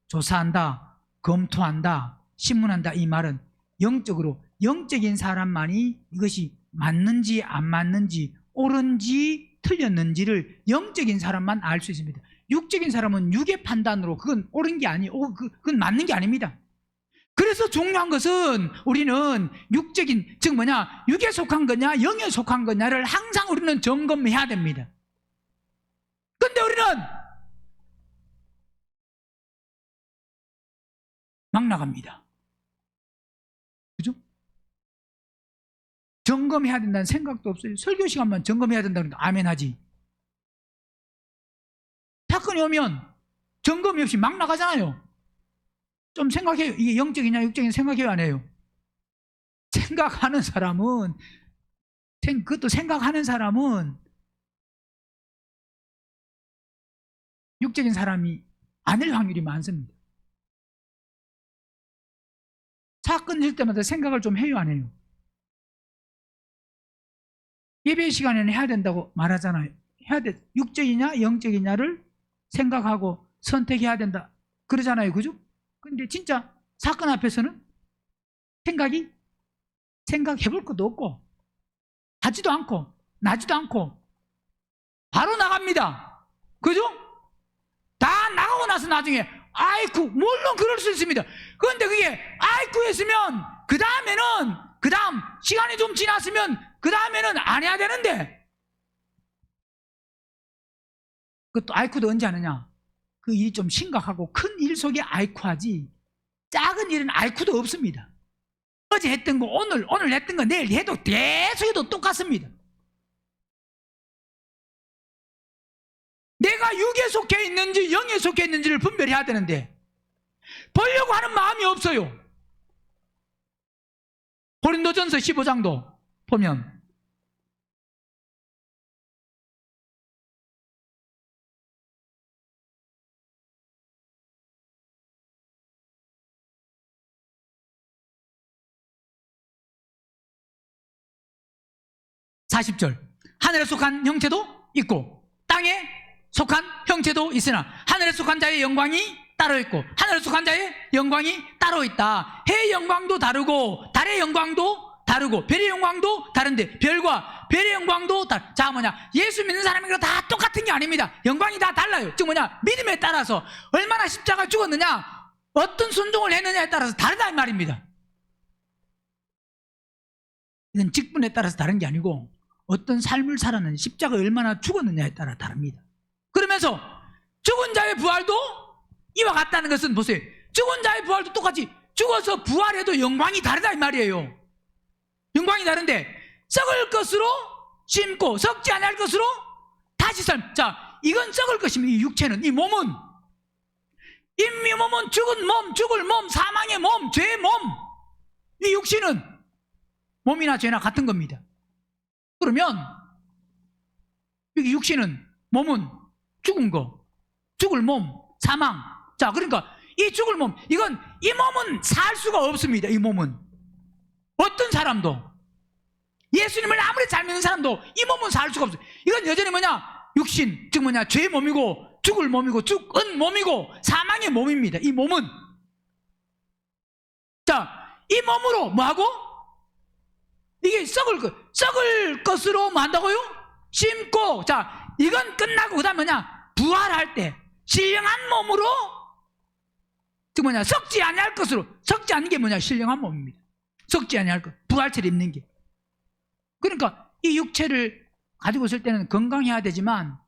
A: 조사한다, 검토한다, 신문한다. 이 말은 영적으로, 영적인 사람만이 이것이 맞는지 안 맞는지, 옳은지 틀렸는지를 영적인 사람만 알 수 있습니다. 육적인 사람은 육의 판단으로 그건 옳은 게 아니고 그건 맞는 게 아닙니다. 그래서 중요한 것은 우리는 육적인, 즉 육에 속한 거냐 영에 속한 거냐를 항상 우리는 점검해야 됩니다. 근데 우리는 막 나갑니다. 그죠? 점검해야 된다는 생각도 없어요. 설교 시간만 점검해야 된다는 데 아멘 하지. 사건이 오면 점검이 없이 막 나가잖아요. 좀 생각해요. 이게 영적이냐 육적이냐 생각해요 안 해요? 생각하는 사람은, 그것도 생각하는 사람은 육적인 사람이 아닐 확률이 많습니다. 사건 일 때마다 생각을 좀 해요 안 해요? 예배 시간에는 해야 된다고 말하잖아요. 해야 돼. 육적이냐 영적이냐를 생각하고 선택해야 된다 그러잖아요. 그죠? 근데 진짜 사건 앞에서는 생각해 볼 것도 없고 하지도 않고 나지도 않고 바로 나갑니다. 그죠? 다 나가고 나서 나중에 아이쿠, 물론 그럴 수 있습니다. 그런데 그게 아이쿠 했으면 그 다음 시간이 좀 지났으면 그 다음에는 안 해야 되는데, 그것도 아이쿠도 언제 하느냐? 그 일이 좀 심각하고 큰 일 속에 아이쿠 하지, 작은 일은 아이쿠도 없습니다. 어제 했던 거 오늘 했던 거 내일 해도 계속 해도 똑같습니다. 내가 육에 속해 있는지 영에 속해 있는지를 분별해야 되는데 보려고 하는 마음이 없어요. 고린도전서 15장도 보면 (40절) 하늘에 속한 형체도 있고 땅에 속한 형체도 있으나 하늘에 속한 자의 영광이 따로 있고 하늘에 속한 자의 영광이 따로 있다. 해의 영광도 다르고 달의 영광도 다르고 별의 영광도 다른데 별과 별의 영광도 자 예수 믿는 사람이랑 다 똑같은 게 아닙니다. 영광이 다 달라요. 즉 믿음에 따라서 얼마나 십자가 죽었느냐, 어떤 순종을 했느냐에 따라서 다르다 이 말입니다. 이건 직분에 따라서 다른 게 아니고 어떤 삶을 살았느냐, 십자가 얼마나 죽었느냐에 따라 다릅니다. 그러면서 죽은 자의 부활도 이와 같다는 것은 보세요. 죽은 자의 부활도 똑같이 죽어서 부활해도 영광이 다르다 이 말이에요. 영광이 다른데 썩을 것으로 심고 썩지 않을 것으로 다시 삶. 자, 이건 썩을 것이면 이 육체는, 이 몸은, 이 몸은 죽은 몸, 죽을 몸, 사망의 몸, 죄의 몸, 이 육신은 몸이나 죄나 같은 겁니다. 그러면 여기 육신은, 몸은 죽은 거, 죽을 몸, 사망. 자, 그러니까 이 죽을 몸, 이 몸은 살 수가 없습니다. 이 몸은 어떤 사람도, 예수님을 아무리 잘 믿는 사람도 이 몸은 살 수가 없어요. 이건 여전히 육신, 즉 죄의 몸이고 죽을 몸이고 죽은 몸이고 사망의 몸입니다. 이 몸은. 자, 이 몸으로 뭐하고? 이게 썩을 것으로 뭐 한다고요? 심고. 자, 이건 끝나고 그 다음에 부활할 때 신령한 몸으로, 즉 썩지 아니할 것으로. 썩지 않는 게 신령한 몸입니다. 썩지 아니할 것, 부활체를 입는 게. 그러니까 이 육체를 가지고 있을 때는 건강해야 되지만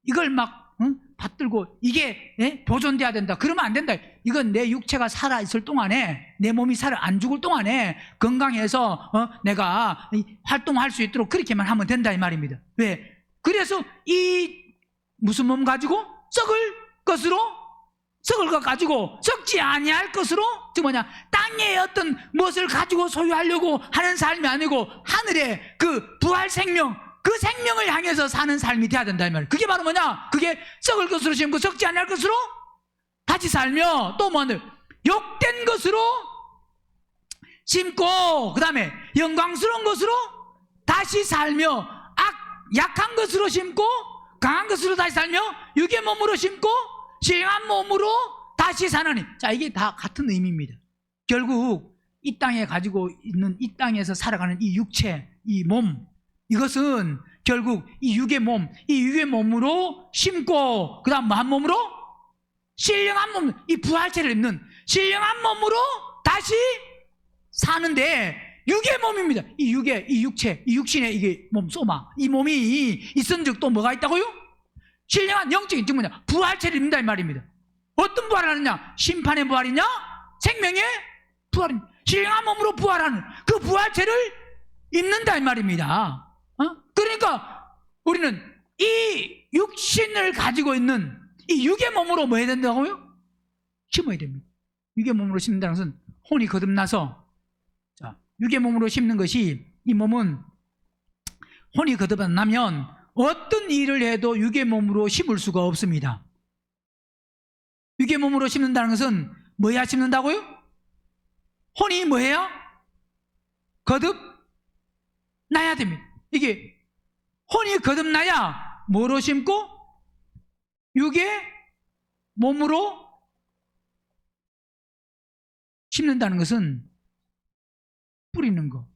A: 이걸 막 받들고 이게 보존돼야 된다. 그러면 안 된다. 이건 내 육체가 살아있을 동안에, 내 몸이 안 죽을 동안에 건강해서 내가 활동할 수 있도록 그렇게만 하면 된다 이 말입니다. 왜? 그래서 이 무슨 몸 가지고 썩을 것 가지고 썩지 아니할 것으로, 즉 뭐냐, 땅의 어떤 무엇을 가지고 소유하려고 하는 삶이 아니고 하늘의 그 부활 생명, 그 생명을 향해서 사는 삶이 돼야 된다 이 말이에요. 그게 바로 뭐냐, 그게 썩을 것으로 심고 썩지 아니할 것으로 다시 살며, 또 뭐냐, 욕된 것으로 심고, 그 다음에 영광스러운 것으로 다시 살며, 약한 것으로 심고 강한 것으로 다시 살며, 육의 몸으로 심고 신령한 몸으로 다시 사느니. 자, 이게 다 같은 의미입니다. 결국 이 땅에 가지고 있는, 이 땅에서 살아가는 이 육체, 이 몸, 이것은 결국 이 육의 몸으로 심고, 그 다음 한 몸으로 신령한 몸, 이 부활체를 입는 신령한 몸으로 다시 사는데, 육의 몸입니다. 이 육체, 이 육신의 이게 몸, 소마, 이 몸이 있은즉 또 뭐가 있다고요? 신령한 영적인, 즉 뭐냐, 부활체를 입는다 이 말입니다. 어떤 부활을 하느냐? 심판의 부활이냐? 생명의 부활이냐? 신령한 몸으로 부활하는 그 부활체를 입는다 이 말입니다. 그러니까 우리는 이 육신을 가지고 있는 이 육의 몸으로 뭐 해야 된다고요? 심어야 됩니다. 육의 몸으로 심는다는 것은 혼이 거듭나서, 자, 육의 몸으로 심는 것이, 이 몸은 혼이 거듭나면 어떤 일을 해도 육의 몸으로 심을 수가 없습니다. 육의 몸으로 심는다는 것은 뭐야 심는다고요? 혼이 뭐예요? 거듭나야 됩니다. 이게 혼이 거듭나야 뭐로 심고? 육의 몸으로 심는다는 것은 뿌리는 거.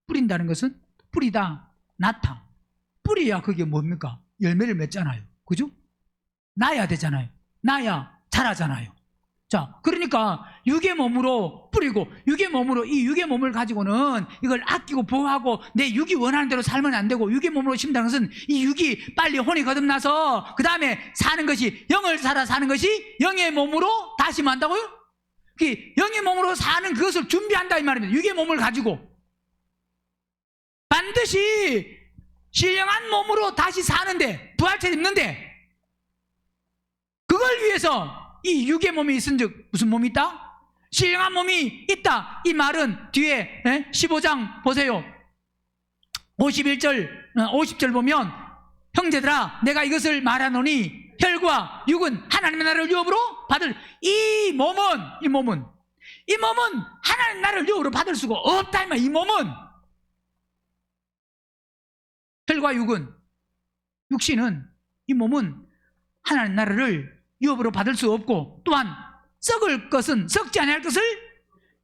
A: 뿌린다는 것은 뿌리다, 낳다. 뿌리야 그게 뭡니까? 열매를 맺잖아요. 그죠? 나야 되잖아요. 나야 자라잖아요. 자, 그러니까 육의 몸으로 뿌리고, 육의 몸으로, 이 육의 몸을 가지고는 이걸 아끼고 보호하고 내 육이 원하는 대로 살면 안 되고, 육의 몸으로 심다는 것은 이 육이 빨리 혼이 거듭나서 그 다음에 사는 것이, 영을 살아 사는 것이 영의 몸으로 다시 뭐 한다고요? 그 영의 몸으로 사는 그것을 준비한다 이 말입니다. 육의 몸을 가지고 반드시 신령한 몸으로 다시 사는데, 부활체를 입는데, 그걸 위해서 이 육의 몸이 있은즉 무슨 몸이 있다? 신령한 몸이 있다. 이 말은 뒤에 15장 보세요. 50절 보면, 형제들아 내가 이것을 말하노니 혈과 육은 하나님의 나라를 유업으로 받을, 이 몸은 하나님의 나라를 유업으로 받을 수가 없다. 이 몸은, 혈과 육은, 육신은, 이 몸은 하나님의 나라를 유업으로 받을 수 없고, 또한 썩을 것은, 썩지 아니할 것을,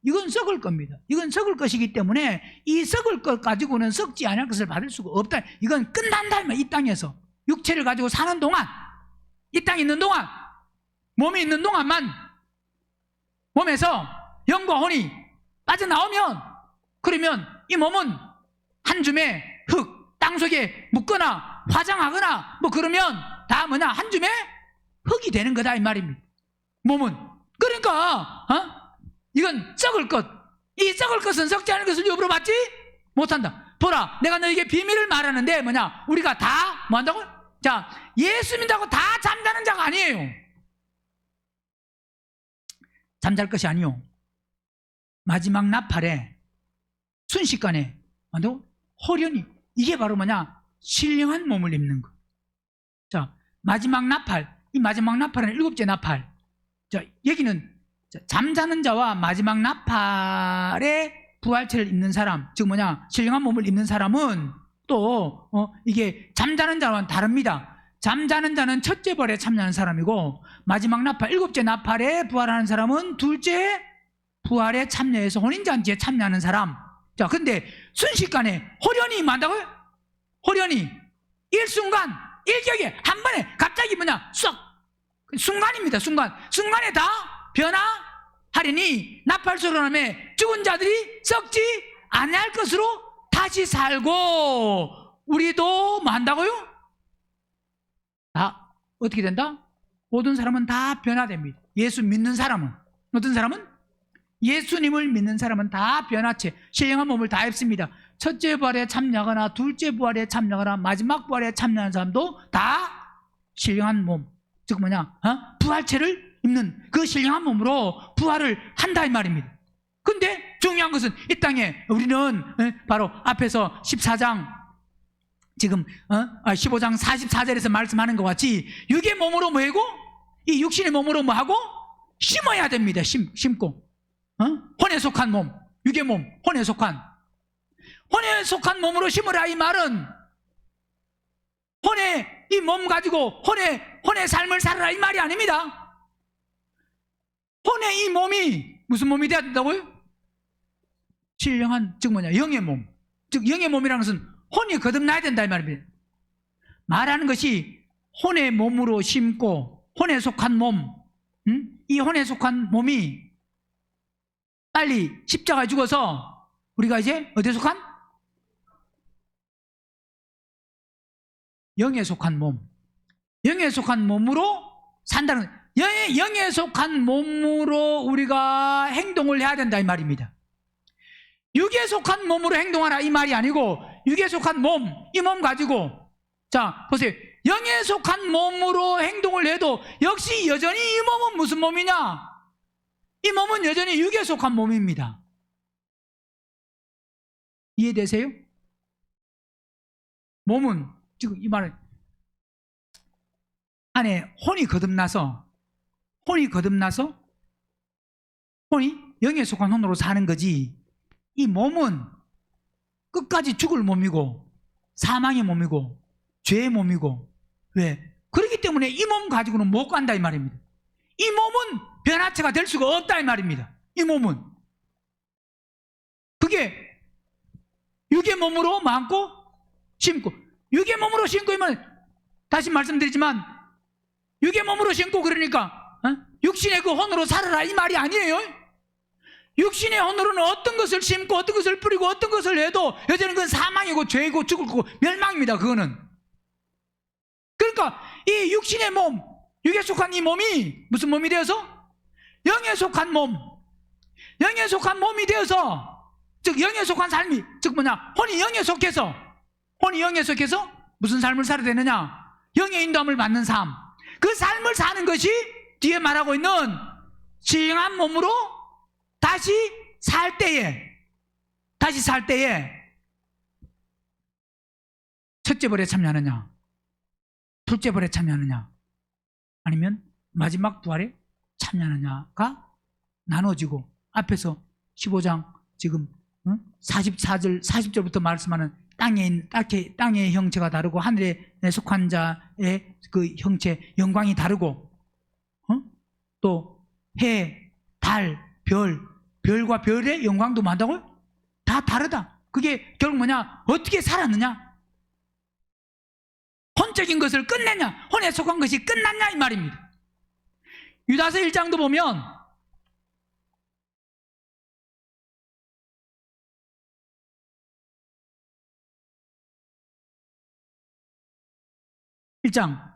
A: 이건 썩을 겁니다. 이건 썩을 것이기 때문에 이 썩을 것 가지고는 썩지 아니할 것을 받을 수가 없다. 이건 끝난다. 이 땅에서 육체를 가지고 사는 동안, 이 땅에 있는 동안, 몸이 있는 동안만 몸에서 영과 혼이 빠져나오면, 그러면 이 몸은 한 줌의 흙, 땅속에 묻거나 화장하거나 뭐 그러면 다 뭐냐, 한 줌의 흙이 되는 거다 이 말입니다. 몸은. 그러니까 이건 썩을 것, 이 썩을 것은 썩지 않은 것을 유업으로 받지 못한다. 보라, 내가 너에게 비밀을 말하는데 뭐냐, 우리가 다 뭐 한다고? 자, 예수 믿는다고 다 잠자는 자가 아니에요. 잠잘 것이 아니요, 마지막 나팔에 순식간에 뭐한다고? 호련히, 이게 바로 뭐냐, 신령한 몸을 입는 것. 자, 마지막 나팔, 이 마지막 나팔은 7째 나팔. 자, 여기는 잠자는 자와 마지막 나팔의 부활체를 입는 사람, 즉 뭐냐, 신령한 몸을 입는 사람은 또 이게 잠자는 자와는 다릅니다. 잠자는 자는 첫째 벌에 참여하는 사람이고, 마지막 나팔, 7째 나팔에 부활하는 사람은 둘째 부활에 참여해서 혼인잔치에 참여하는 사람. 자, 근데 순식간에 호련히 만다고요? 호련히 일순간, 일격에 한 번에 갑자기 뭐냐, 쏙, 순간입니다. 순간에 다 변화하리니 나팔 소리로 하매 죽은 자들이 썩지 아니할 것으로 다시 살고, 우리도 뭐 한다고요? 다 어떻게 된다? 모든 사람은 다 변화됩니다. 예수 믿는 사람은, 어떤 사람은? 예수님을 믿는 사람은 다 변화체, 신령한 몸을 다 입습니다. 첫째 부활에 참여하거나 둘째 부활에 참여하거나 마지막 부활에 참여하는 사람도 다 신령한 몸, 즉 뭐냐? 부활체를 입는 그 신령한 몸으로 부활을 한다 이 말입니다. 근데 중요한 것은 이 땅에 우리는 바로 앞에서 14장 지금 15장 44절에서 말씀하는 것 같이 육의 몸으로 뭐하고 이 육신의 몸으로 뭐하고 심어야 됩니다. 심고 혼에 속한 몸, 육의 몸, 혼에 속한 몸으로 심으라 이 말은 혼의 이 몸 가지고 혼의 삶을 살아라 이 말이 아닙니다. 혼의 이 몸이 무슨 몸이 돼야 된다고요? 신령한, 즉 뭐냐, 영의 몸. 즉 영의 몸이라는 것은 혼이 거듭나야 된다 이 말입니다. 말하는 것이 혼의 몸으로 심고 혼에 속한 몸, 이 혼에 속한 몸이 빨리 십자가에 죽어서 우리가 이제 어디에 속한? 영에 속한 몸, 영에 속한 몸으로 산다는, 영에 속한 몸으로 우리가 행동을 해야 된다 이 말입니다. 육에 속한 몸으로 행동하라 이 말이 아니고 육에 속한 몸, 이 몸 가지고 자 보세요. 영에 속한 몸으로 행동을 해도 역시 여전히 이 몸은 무슨 몸이냐? 이 몸은 여전히 육에 속한 몸입니다. 이해되세요? 몸은 지금 이 말은 안에 혼이 거듭나서 혼이 영에 속한 혼으로 사는 거지, 이 몸은 끝까지 죽을 몸이고 사망의 몸이고 죄의 몸이고, 왜? 그렇기 때문에 이 몸 가지고는 못 간다 이 말입니다. 이 몸은 변화체가 될 수가 없다 이 말입니다. 이 몸은 그게 육의 몸으로 많고 심고, 육의 몸으로 심고이면 다시 말씀드리지만 육의 몸으로 심고 그러니까 육신의 그 혼으로 살아라 이 말이 아니에요. 육신의 혼으로는 어떤 것을 심고 어떤 것을 뿌리고 어떤 것을 해도 여전히 그건 사망이고 죄이고 죽을 거고 멸망입니다. 그거는. 그러니까 이 육신의 몸, 육에 속한 이 몸이 무슨 몸이 되어서? 영에 속한 몸, 영에 속한 몸이 되어서, 즉 영에 속한 삶이, 즉 뭐냐, 혼이 영에 속해서 무슨 삶을 살아야 되느냐? 영의 인도함을 받는 삶. 그 삶을 사는 것이 뒤에 말하고 있는 신령한 몸으로 다시 살 때에 첫째 벌에 참여하느냐, 둘째 벌에 참여하느냐, 아니면 마지막 부활에 참여하느냐가 나눠지고, 앞에서 15장 지금 44절 40절부터 말씀하는 땅의 형체가 다르고 하늘에 속한 자의 그 형체 영광이 다르고, 또 해, 달, 별과 별의 영광도 많다고요? 다 다르다. 그게 결국 뭐냐? 어떻게 살았느냐? 혼적인 것을 끝냈냐? 혼에 속한 것이 끝났냐? 이 말입니다. 유다서 1장도 보면 (1장)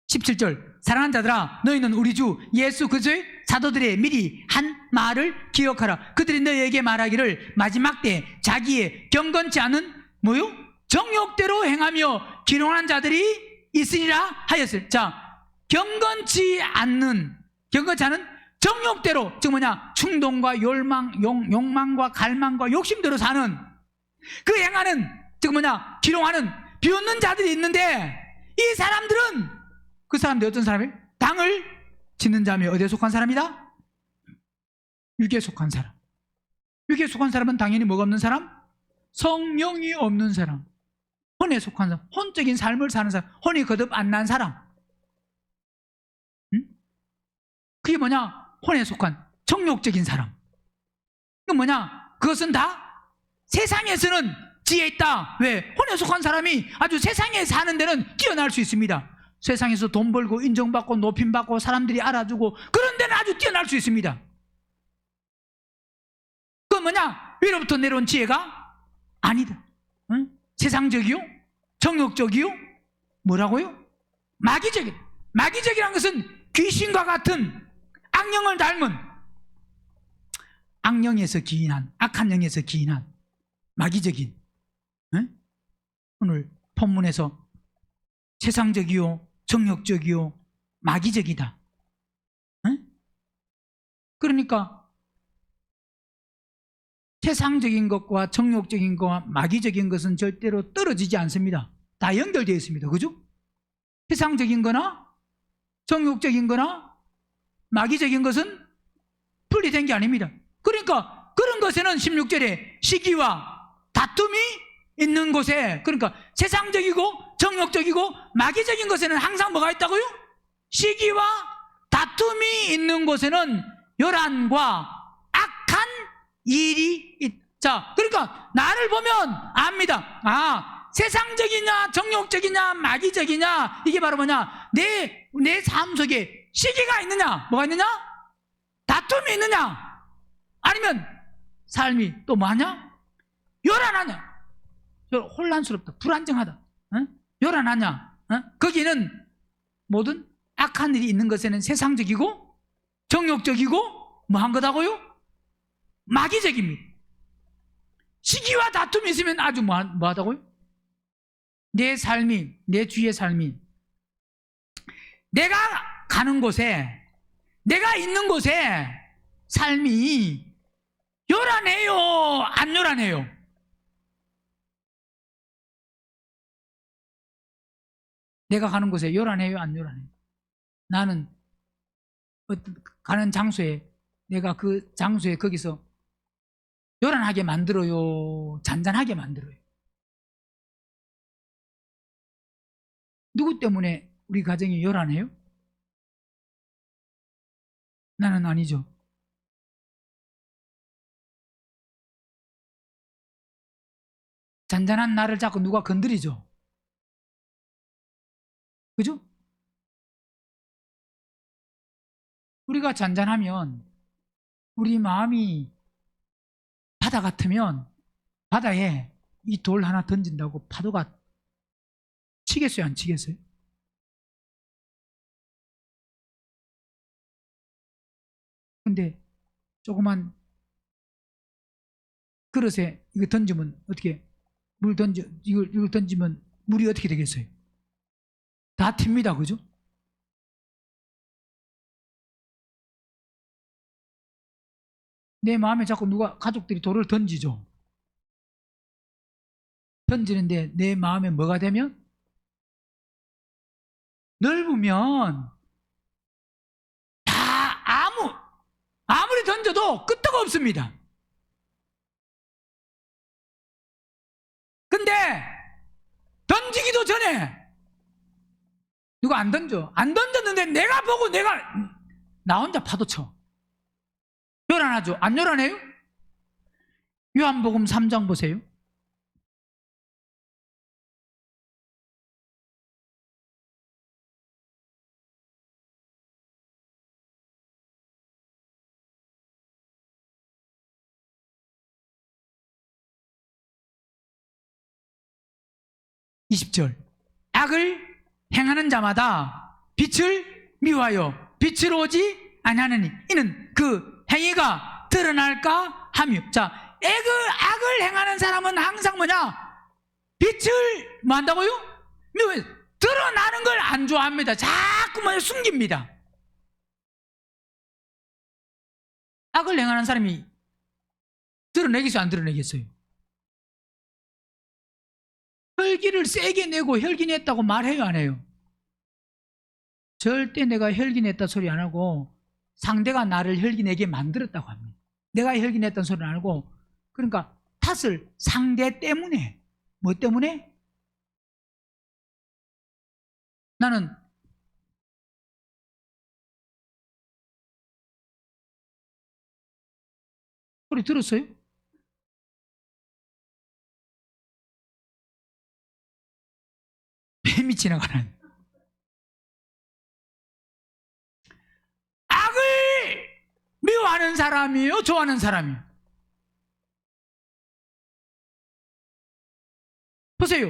A: 17절 사랑하는 자들아, 너희는 우리 주 예수 그리스도의 사도들의 미리 한 말을 기억하라. 그들이 너희에게 말하기를 마지막 때에 자기의 경건치 않은 뭐요? 정욕대로 행하며 기롱한 자들이 있으리라 하였을. 자, 경건치 않은 정욕대로, 즉 뭐냐, 충동과 욕망과 갈망과 욕심대로 사는, 그 행하는, 즉 뭐냐, 기롱하는 비웃는 자들이 있는데, 이 사람들은, 그 사람들이 어떤 사람이에요? 당을 짓는 자며 어디에 속한 사람이다? 육에 속한 사람. 육에 속한 사람은 당연히 뭐가 없는 사람? 성령이 없는 사람. 혼에 속한 사람, 혼적인 삶을 사는 사람, 혼이 거듭 안 난 사람. 그게 뭐냐? 혼에 속한 정욕적인 사람. 그 뭐냐? 그것은 다 세상에서는 지혜 있다. 왜? 혼에 속한 사람이 아주 세상에 사는 데는 뛰어날 수 있습니다. 세상에서 돈 벌고 인정받고 높임받고 사람들이 알아주고 그런 데는 아주 뛰어날 수 있습니다. 그건 뭐냐? 위로부터 내려온 지혜가 아니다. 세상적이요? 정욕적이요? 뭐라고요? 마귀적이라는 것은 귀신과 같은 악령을 닮은, 악령에서 기인한, 악한 영에서 기인한 마귀적인, 오늘 본문에서 세상적이요 정욕적이요 마귀적이다. 그러니까 세상적인 것과 정욕적인 것과 마귀적인 것은 절대로 떨어지지 않습니다. 다 연결되어 있습니다. 그죠? 세상적인 거나 정욕적인 거나 마귀적인 것은 분리된 게 아닙니다. 그러니까 그런 것에는 16절에 시기와 다툼이 있는 곳에, 그러니까 세상적이고 정욕적이고 마귀적인 것에는 항상 뭐가 있다고요? 시기와 다툼이 있는 곳에는 요란과 악한 일이 자, 그러니까 나를 보면 압니다. 아, 세상적이냐 정욕적이냐 마귀적이냐, 이게 바로 뭐냐, 내 삶 속에 시기가 있느냐, 뭐가 있느냐, 다툼이 있느냐, 아니면 삶이 또 뭐하냐, 요란하냐, 혼란스럽다, 불안정하다, 요란하냐, 거기는 모든 악한 일이 있는 것에는 세상적이고 정욕적이고 뭐한 거다고요? 마귀적입니다. 시기와 다툼이 있으면 아주 뭐하다고요? 내 삶이, 내 주위의 삶이, 내가 가는 곳에, 내가 있는 곳에 삶이 요란해요, 안 요란해요? 내가 가는 곳에 요란해요, 안 요란해요? 나는 가는 장소에, 내가 그 장소에 거기서 요란하게 만들어요, 잔잔하게 만들어요? 누구 때문에 우리 가정이 요란해요? 나는 아니죠. 잔잔한 나를 자꾸 누가 건드리죠. 그죠? 우리가 잔잔하면, 우리 마음이 바다 같으면 바다에 이 돌 하나 던진다고 파도가 치겠어요, 안 치겠어요? 근데 조그만 그릇에 이거 던지면 어떻게, 이걸 던지면 물이 어떻게 되겠어요? 다 튑니다. 그죠? 내 마음에 자꾸 누가, 가족들이 돌을 던지죠. 던지는데 내 마음에 뭐가 되면? 넓으면 다 아무리 던져도 끄떡 없습니다. 근데 던지기도 전에 누가 안 던졌는데 내가 보고 나 혼자 파도 쳐. 요란하죠? 안 요란해요? 요한복음 3장 보세요. (20절) 악을 행하는 자마다 빛을 미워하여 빛으로 오지 아니하느니 이는 그 행위가 드러날까 함이요. 자, 악을 행하는 사람은 항상 뭐냐? 빛을 뭐 한다고요? 미워해요. 드러나는 걸 안 좋아합니다. 자꾸 뭐 숨깁니다. 악을 행하는 사람이 드러내겠어요, 안 드러내겠어요? 혈기를 세게 내고 혈기냈다고 말해요, 안 해요? 절대 내가 혈기냈다 소리 안 하고 상대가 나를 혈기내게 만들었다고 합니다. 내가 혈기냈다는 소리는 안 하고, 그러니까 탓을 상대 때문에, 뭐 때문에? 나는 소리 들었어요? 뱀이 지나가는. 악을 미워하는 사람이에요, 좋아하는 사람이에요? 보세요.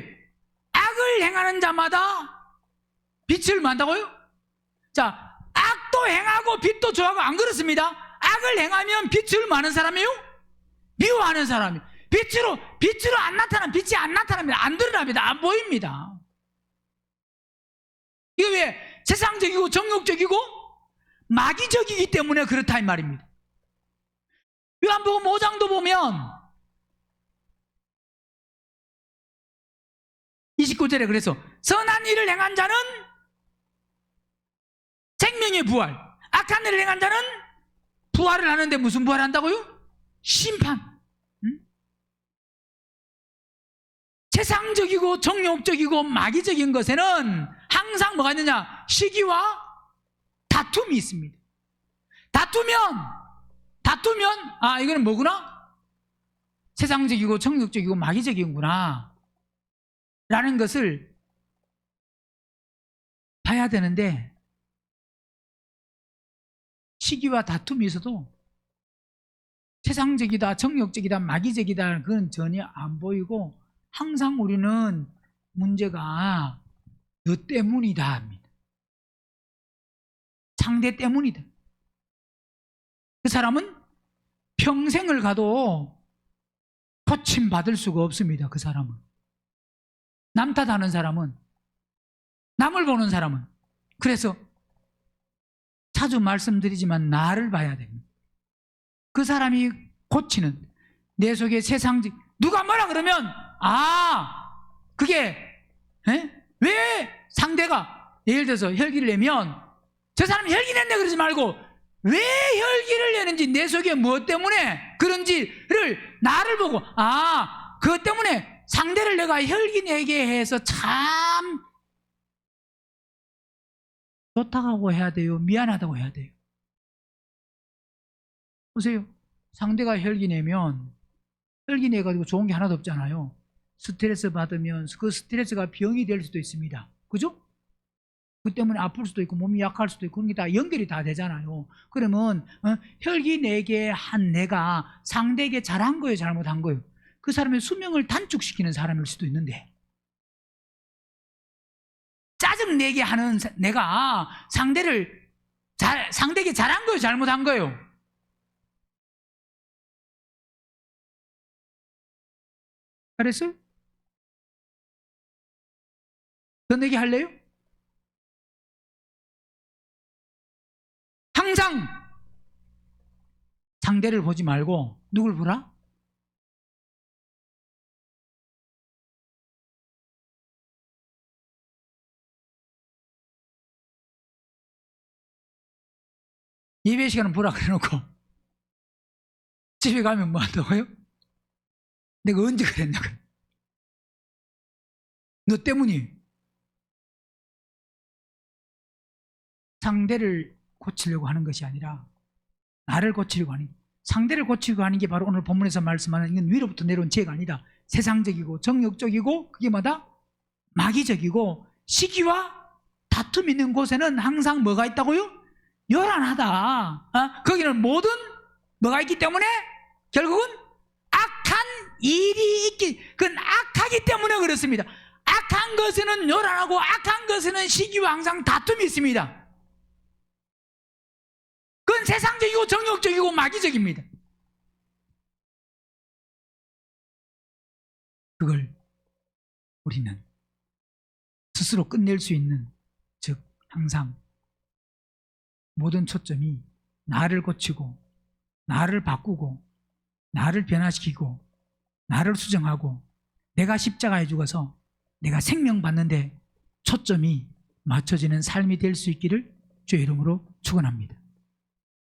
A: 악을 행하는 자마다 빛을 만다고요? 자, 악도 행하고 빛도 좋아하고 안 그렇습니다. 악을 행하면 빛을 많은 사람이요? 미워하는 사람이. 빛으로 안 나타나면 빛이 안 나타납니다. 안 드러납니다. 안 보입니다. 이거 왜? 세상적이고 정욕적이고 마귀적이기 때문에 그렇다 이 말입니다. 요한복음 5장도 보면 29절에 그래서 선한 일을 행한 자는 생명의 부활, 악한 일을 행한 자는 부활을 하는데 무슨 부활을 한다고요? 심판. 세상적이고 정욕적이고 마귀적인 것에는 항상 뭐가 있느냐? 시기와 다툼이 있습니다. 다투면 아, 이거는 뭐구나? 세상적이고 정욕적이고 마귀적이구나 라는 것을 봐야 되는데, 시기와 다툼이 있어도 세상적이다, 정욕적이다, 마귀적이다 그건 전혀 안 보이고 항상 우리는 문제가 너 때문이다 합니다. 상대 때문이다. 그 사람은 평생을 가도 고침받을 수가 없습니다. 그 사람은. 남 탓하는 사람은, 남을 보는 사람은. 그래서 자주 말씀드리지만 나를 봐야 됩니다. 그 사람이 고치는 내 속에 세상적, 누가 뭐라 그러면 그게 왜 상대가 예를 들어서 혈기를 내면 저 사람이 혈기 냈네 그러지 말고 왜 혈기를 내는지, 내 속에 무엇 때문에 그런지를 나를 보고 그것 때문에 상대를 내가 혈기 내게 해서 참 좋다고 해야 돼요? 미안하다고 해야 돼요? 보세요. 상대가 혈기 내면 혈기 내가지고 좋은 게 하나도 없잖아요. 스트레스 받으면 그 스트레스가 병이 될 수도 있습니다. 그죠? 그 때문에 아플 수도 있고 몸이 약할 수도 있고 그런 게 다 연결이 다 되잖아요. 그러면 혈기 내게 한 내가 상대에게 잘한 거예요, 잘못한 거예요? 그 사람의 수명을 단축시키는 사람일 수도 있는데, 짜증 내게 하는 내가 상대에게 잘한 거예요, 잘못한 거예요? 잘했어요? 더 내기 할래요? 항상 상대를 보지 말고 누굴 보라? 예배 시간은 보라 그래놓고 집에 가면 뭐 한다고요? 내가 언제 그랬냐고. 너 때문이. 상대를 고치려고 하는 것이 아니라 나를 고치려고 하는, 상대를 고치려고 하는 게 바로 오늘 본문에서 말씀하는, 이건 위로부터 내려온 죄가 아니다. 세상적이고 정욕적이고 그게 뭐다? 마귀적이고 시기와 다툼 있는 곳에는 항상 뭐가 있다고요? 요란하다. 거기는 모든 뭐가 있기 때문에 결국은 악한 일이 그건 악하기 때문에 그렇습니다. 악한 것에는 요란하고 악한 것에는 시기와 항상 다툼이 있습니다. 그건 세상적이고 정욕적이고 마귀적입니다. 그걸 우리는 스스로 끝낼 수 있는, 즉 항상 모든 초점이 나를 고치고 나를 바꾸고 나를 변화시키고 나를 수정하고 내가 십자가에 죽어서 내가 생명 받는데 초점이 맞춰지는 삶이 될 수 있기를 주의 이름으로 축원합니다.